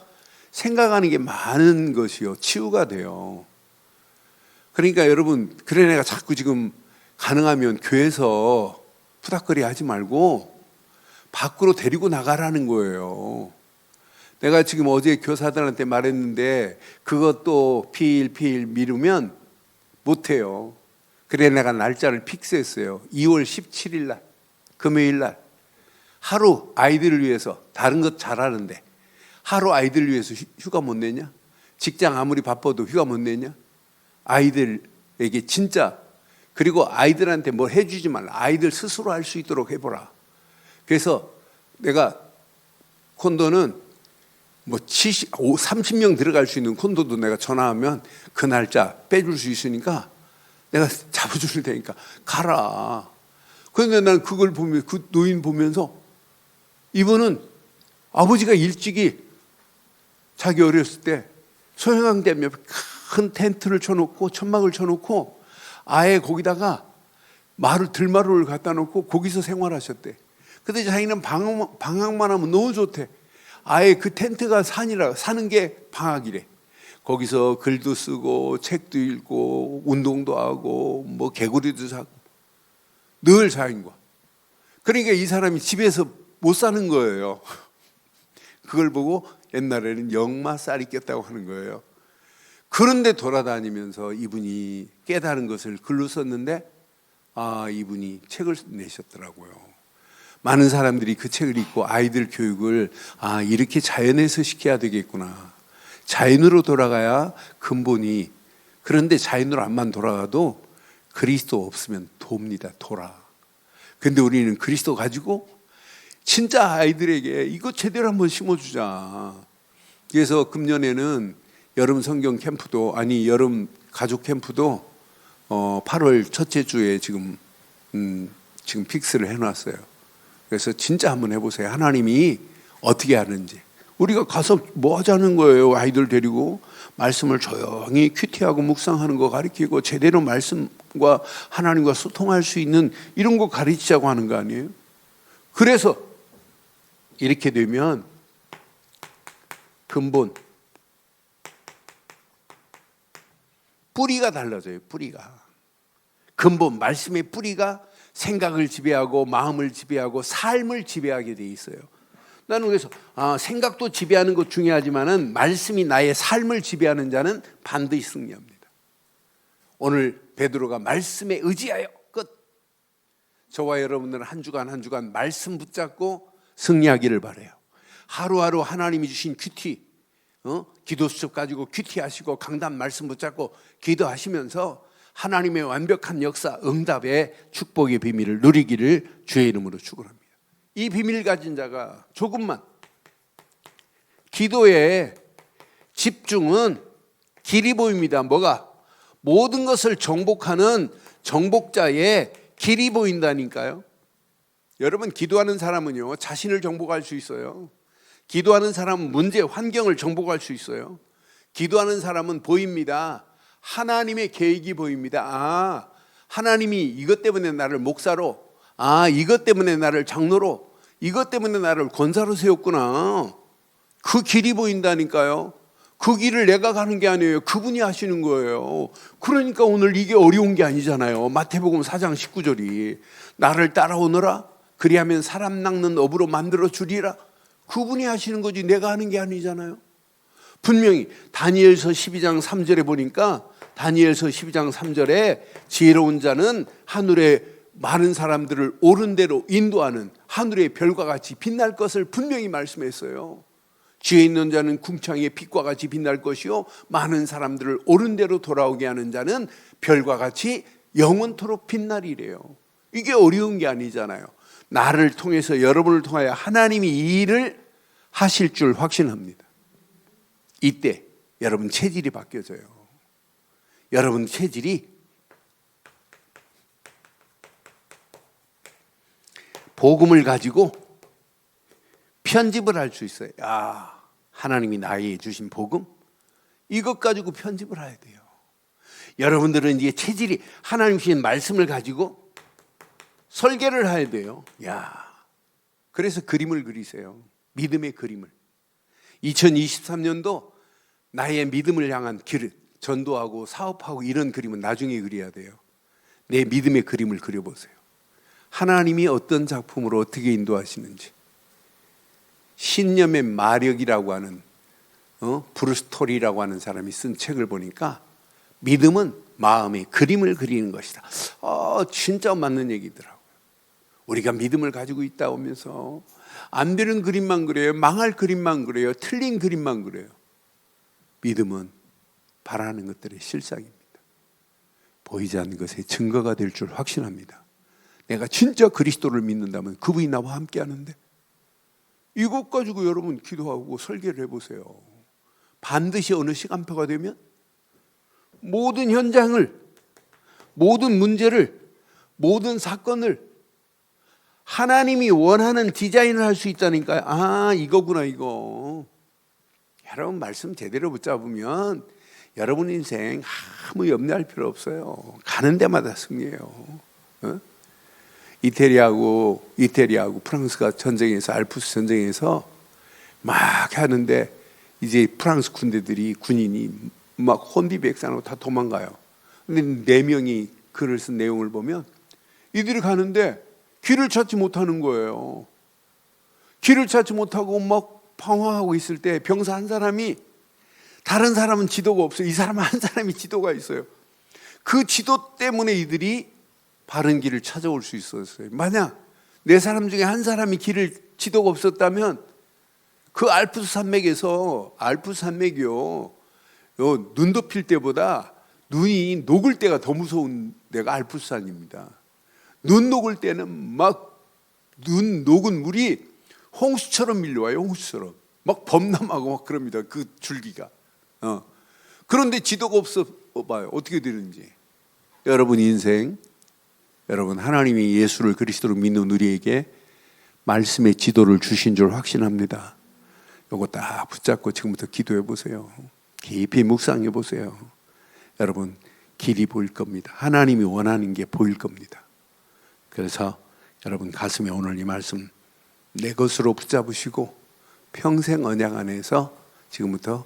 생각하는 게 많은 것이요 치유가 돼요. 그러니까 여러분 그래 내가 자꾸 지금 가능하면 교회에서 푸닥거리 하지 말고 밖으로 데리고 나가라는 거예요. 내가 지금 어제 교사들한테 말했는데 그것도 필 미루면 못해요. 그래 내가 날짜를 픽스했어요. 2월 17일 날 금요일 날 하루 아이들을 위해서 다른 것 잘하는데 하루 아이들을 위해서 휴가 못 내냐? 직장 아무리 바빠도 휴가 못 내냐? 아이들에게 진짜 그리고 아이들한테 뭘 해주지 말라. 아이들 스스로 할 수 있도록 해보라. 그래서 내가 콘도는 30명 들어갈 수 있는 콘도도 내가 전화하면 그 날짜 빼줄 수 있으니까 내가 잡아줄 테니까 가라. 그런데 난 그걸 보면, 그 노인 보면서 이분은 아버지가 일찍이 자기 어렸을 때 소형항댐 옆에 큰 텐트를 쳐놓고 천막을 쳐놓고 아예 거기다가 들마루를 갖다 놓고 거기서 생활하셨대. 근데 자기는 방학만 하면 너무 좋대. 아예 그 텐트가 사는 게 방학이래. 거기서 글도 쓰고 책도 읽고 운동도 하고 뭐 개구리도 사고 늘 자연과. 그러니까 이 사람이 집에서 못 사는 거예요. 그걸 보고 옛날에는 역마살이 꼈다고 하는 거예요. 그런데 돌아다니면서 이분이 깨달은 것을 글로 썼는데 이분이 책을 내셨더라고요. 많은 사람들이 그 책을 읽고 아이들 교육을 이렇게 자연에서 시켜야 되겠구나. 자연으로 돌아가야 근본이. 그런데 자연으로 안만 돌아가도 그리스도 없으면 돕니다. 돌아. 근데 우리는 그리스도 가지고 진짜 아이들에게 이거 제대로 한번 심어주자. 그래서 금년에는 여름 성경 캠프도 여름 가족 캠프도 8월 첫째 주에 지금 픽스를 해놨어요. 그래서 진짜 한번 해보세요. 하나님이 어떻게 하는지. 우리가 가서 뭐 하자는 거예요. 아이들 데리고 말씀을 조용히 큐티하고 묵상하는 거 가르치고 제대로 말씀과 하나님과 소통할 수 있는 이런 거 가르치자고 하는 거 아니에요? 그래서 이렇게 되면 근본 뿌리가 달라져요. 뿌리가. 근본 말씀의 뿌리가 생각을 지배하고 마음을 지배하고 삶을 지배하게 돼 있어요. 나는 그래서 생각도 지배하는 것 중요하지만은 말씀이 나의 삶을 지배하는 자는 반드시 승리합니다. 오늘 베드로가 말씀에 의지하여 끝. 저와 여러분들은 한 주간 말씀 붙잡고 승리하기를 바라요. 하루하루 하나님이 주신 큐티, 기도 수첩 가지고 큐티하시고 강단 말씀 붙잡고 기도하시면서 하나님의 완벽한 역사, 응답의 축복의 비밀을 누리기를 주의 이름으로 축원합니다. 이 비밀 가진 자가 조금만 기도에 집중은 길이 보입니다. 뭐가? 모든 것을 정복하는 정복자의 길이 보인다니까요. 여러분, 기도하는 사람은요, 자신을 정복할 수 있어요. 기도하는 사람은 문제, 환경을 정복할 수 있어요. 기도하는 사람은 보입니다. 하나님의 계획이 보입니다. 하나님이 이것 때문에 나를 목사로, 이것 때문에 나를 장로로, 이것 때문에 나를 권사로 세웠구나. 그 길이 보인다니까요. 그 길을 내가 가는 게 아니에요. 그분이 하시는 거예요. 그러니까 오늘 이게 어려운 게 아니잖아요. 마태복음 4장 19절이 나를 따라오너라. 그리하면 사람 낚는 업으로 만들어 주리라. 그분이 하시는 거지 내가 하는 게 아니잖아요. 분명히 다니엘서 12장 3절에 보니까 다니엘서 12장 3절에 지혜로운 자는 하늘의 많은 사람들을 옳은 대로 인도하는 하늘의 별과 같이 빛날 것을 분명히 말씀했어요. 지혜 있는 자는 궁창의 빛과 같이 빛날 것이요 많은 사람들을 옳은 대로 돌아오게 하는 자는 별과 같이 영원토록 빛나리래요. 이게 어려운 게 아니잖아요. 나를 통해서 여러분을 통하여 하나님이 이 일을 하실 줄 확신합니다. 이때 여러분 체질이 바뀌어져요. 여러분 체질이 복음을 가지고 편집을 할 수 있어요. 하나님이 나에게 주신 복음 이것 가지고 편집을 해야 돼요. 여러분들은 이제 체질이 하나님 주신 말씀을 가지고 설계를 해야 돼요. 그래서 그림을 그리세요. 믿음의 그림을. 2023년도 나의 믿음을 향한 길을 전도하고 사업하고 이런 그림은 나중에 그려야 돼요. 내 믿음의 그림을 그려보세요. 하나님이 어떤 작품으로 어떻게 인도하시는지. 신념의 마력이라고 하는 브루스토리라고 하는 사람이 쓴 책을 보니까 믿음은 마음의 그림을 그리는 것이다. 진짜 맞는 얘기더라고요. 우리가 믿음을 가지고 있다 오면서 안 되는 그림만 그려요. 망할 그림만 그려요. 틀린 그림만 그려요. 믿음은 바라는 것들의 실상입니다. 보이지 않는 것의 증거가 될 줄 확신합니다. 내가 진짜 그리스도를 믿는다면 그분이 나와 함께 하는데 이것 가지고 여러분 기도하고 설계를 해보세요. 반드시 어느 시간표가 되면 모든 현장을 모든 문제를, 모든 사건을 하나님이 원하는 디자인을 할 수 있다니까요. 아, 이거구나, 이거. 여러분 말씀 제대로 붙잡으면 여러분 인생 아무 염려할 필요 없어요. 가는 데마다 승리해요. 어? 이태리하고 프랑스가 전쟁에서, 알프스 전쟁에서 막 하는데 이제 프랑스 군인이 막 혼비백산하고 다 도망가요. 근데 4명이 글을 쓴 내용을 보면 이들이 가는데 길을 찾지 못하는 거예요. 길을 찾지 못하고 막 방황하고 있을 때 병사 한 사람이, 다른 사람은 지도가 없어요. 이 사람 한 사람이 지도가 있어요. 그 지도 때문에 이들이 바른 길을 찾아올 수 있었어요. 만약 4사람 중에 한 사람이 지도가 없었다면 그 알프스 산맥이요, 눈 덮일 때보다 눈이 녹을 때가 더 무서운 데가 알프스산입니다. 눈 녹을 때는 막 눈 녹은 물이 홍수처럼 밀려와요. 홍수처럼 막 범람하고 막 그럽니다. 그 줄기가. 그런데 지도가 없어 봐요. 어떻게 되는지. 여러분 인생, 여러분 하나님이 예수를 그리스도로 믿는 우리에게 말씀의 지도를 주신 줄 확신합니다. 요거 딱 붙잡고 지금부터 기도해 보세요. 깊이 묵상해 보세요. 여러분 길이 보일 겁니다. 하나님이 원하는 게 보일 겁니다. 그래서 여러분 가슴에 오늘 이 말씀 내 것으로 붙잡으시고 평생 언약 안에서 지금부터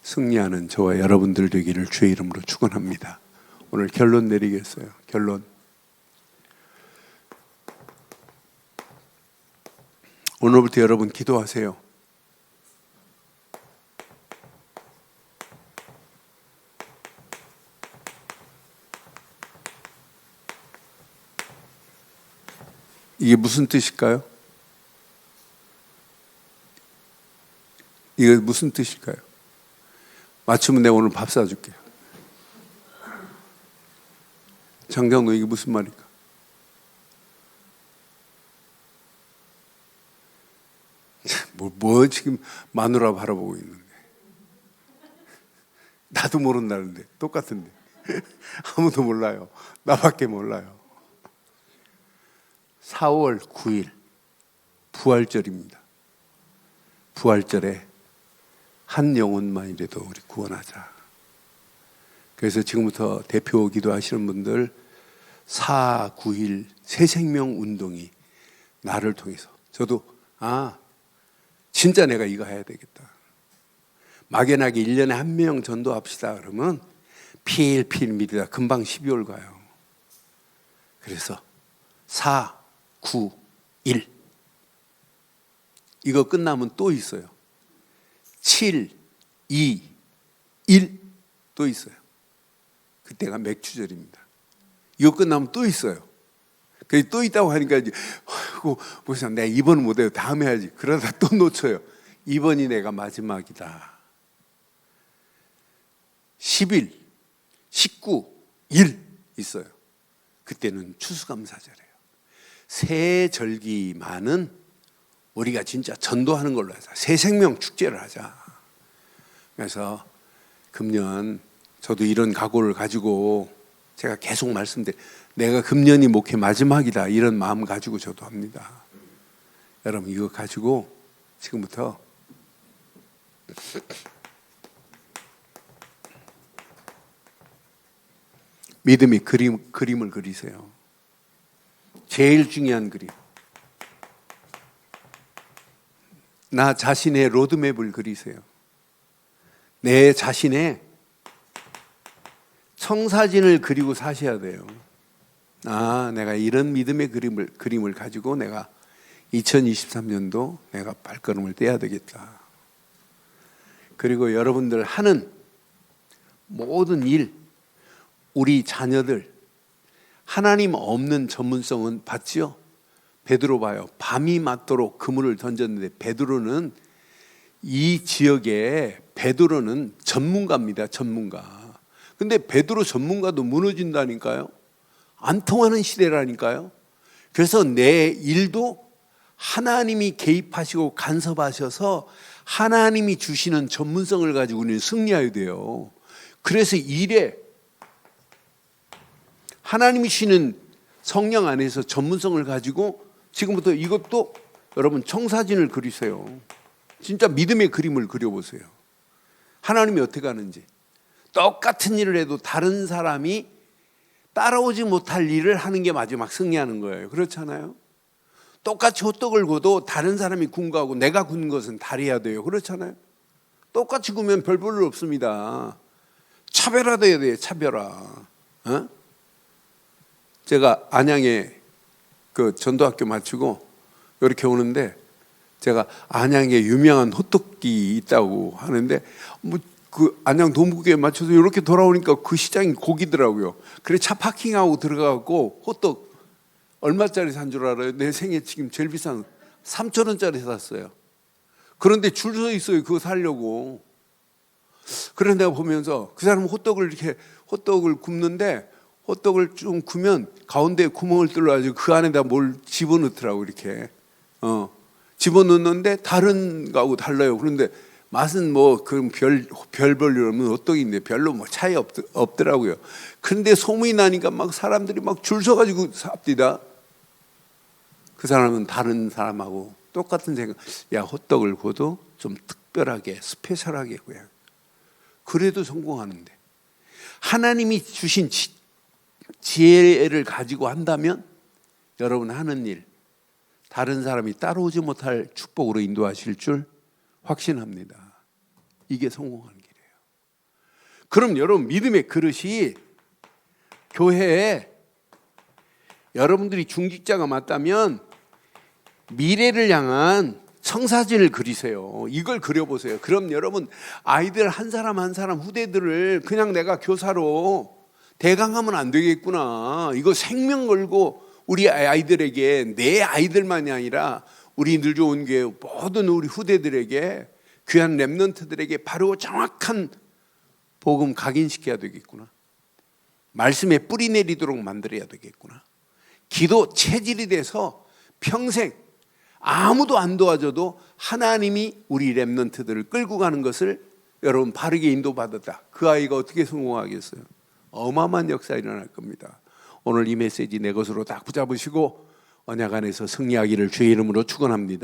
승리하는 저와 여러분들 되기를 주의 이름으로 축원합니다. 오늘 결론 내리겠어요. 결론. 오늘부터 여러분 기도하세요. 이게 무슨 뜻일까요? 이게 무슨 뜻일까요? 맞추면 내가 오늘 밥 사줄게요. 장장로 이게 무슨 말일까? 뭐 지금 마누라 바라보고 있는데. 나도 모른다는데 똑같은데. 아무도 몰라요. 나밖에 몰라요. 4월 9일 부활절입니다. 부활절에 한 영혼만이라도 우리 구원하자. 그래서 지금부터 대표 기도하시는 분들 4-9일 새생명 운동이 나를 통해서 저도 진짜 내가 이거 해야 되겠다. 막연하게 1년에 1명 전도합시다 그러면 필필 미리다 금방 12월 가요. 그래서 4, 9, 1 이거 끝나면 또 있어요. 7, 2, 1 또 있어요. 그때가 맥주절입니다. 이거 끝나면 또 있어요. 또 있다고 하니까 이제 보시면 내가 이번은 못해요. 다음에 해야지. 그러다 또 놓쳐요. 이번이 내가 마지막이다. 10일, 19, 1 있어요. 그때는 추수감사절이에요. 새 절기만은 우리가 진짜 전도하는 걸로 하자. 새 생명 축제를 하자. 그래서 금년 저도 이런 각오를 가지고 제가 계속 말씀드려 내가 금년이 목회 마지막이다 이런 마음 가지고 저도 합니다. 여러분 이거 가지고 지금부터 믿음의 그림을 그리세요. 제일 중요한 그림. 나 자신의 로드맵을 그리세요. 내 자신의 청사진을 그리고 사셔야 돼요. 내가 이런 믿음의 그림을 가지고 내가 2023년도 내가 발걸음을 떼야 되겠다. 그리고 여러분들 하는 모든 일, 우리 자녀들 하나님 없는 전문성은 봤지요? 베드로 봐요. 밤이 맞도록 그물을 던졌는데 베드로는 이 지역에 베드로는 전문가입니다. 전문가. 근데 베드로 전문가도 무너진다니까요. 안 통하는 시대라니까요. 그래서 내 일도 하나님이 개입하시고 간섭하셔서 하나님이 주시는 전문성을 가지고 우리는 승리해야 돼요. 그래서 일에 하나님이 주시는 성령 안에서 전문성을 가지고 지금부터 이것도 여러분 청사진을 그리세요. 진짜 믿음의 그림을 그려보세요. 하나님이 어떻게 하는지. 똑같은 일을 해도 다른 사람이 따라오지 못할 일을 하는 게 마지막 승리하는 거예요. 그렇잖아요. 똑같이 호떡을 구워도 다른 사람이 군 거하고 내가 군 것은 다르야 돼요. 그렇잖아요. 똑같이 구우면 별 볼 일 없습니다. 차별화돼야 돼요. 차별화. 어? 제가 안양에 그 전도학교 마치고 이렇게 오는데 제가 안양에 유명한 호떡이 있다고 하는데 뭐 그 안양 동북에 맞춰서 이렇게 돌아오니까 그 시장이 고기더라고요. 그래 차 파킹하고 들어가고 호떡 얼마짜리 산 줄 알아요? 내 생애 지금 제일 비싼 3,000원짜리 샀어요. 그런데 줄 서 있어요. 그거 사려고. 그래서 내가 보면서 그 사람은 호떡을 굽는데 호떡을 좀 구면 가운데 구멍을 뚫어가지고 그 안에다 뭘 집어넣더라고 이렇게. 집어넣는데 다른 거하고 달라요. 그런데 맛은 뭐 그럼 별 볼일 없는 호떡인데 별로 뭐 차이 없더라고요. 그런데 소문이 나니까 막 사람들이 막 줄 서가지고 삽디다. 그 사람은 다른 사람하고 똑같은 생각. 야 호떡을 구워도 좀 특별하게 스페셜하게 구워야. 그래도 성공하는데 하나님이 주신 지혜를 가지고 한다면 여러분 하는 일 다른 사람이 따라오지 못할 축복으로 인도하실 줄 확신합니다. 이게 성공하는 길이에요. 그럼 여러분 믿음의 그릇이 교회에 여러분들이 중직자가 맞다면 미래를 향한 청사진을 그리세요. 이걸 그려보세요. 그럼 여러분 아이들 한 사람 한 사람 후대들을 그냥 내가 교사로 대강하면 안 되겠구나. 이거 생명 걸고 우리 아이들에게 내 아이들만이 아니라 우리 늘 좋은 교회 모든 우리 후대들에게 귀한 렘넌트들에게 바로 정확한 복음 각인시켜야 되겠구나. 말씀에 뿌리 내리도록 만들어야 되겠구나. 기도 체질이 돼서 평생 아무도 안 도와줘도 하나님이 우리 렘넌트들을 끌고 가는 것을 여러분 바르게 인도받았다. 그 아이가 어떻게 성공하겠어요? 어마어마한 역사 일어날 겁니다. 오늘 이 메시지 내 것으로 딱 붙잡으시고 언약 안에서 승리하기를 주의 이름으로 축원합니다.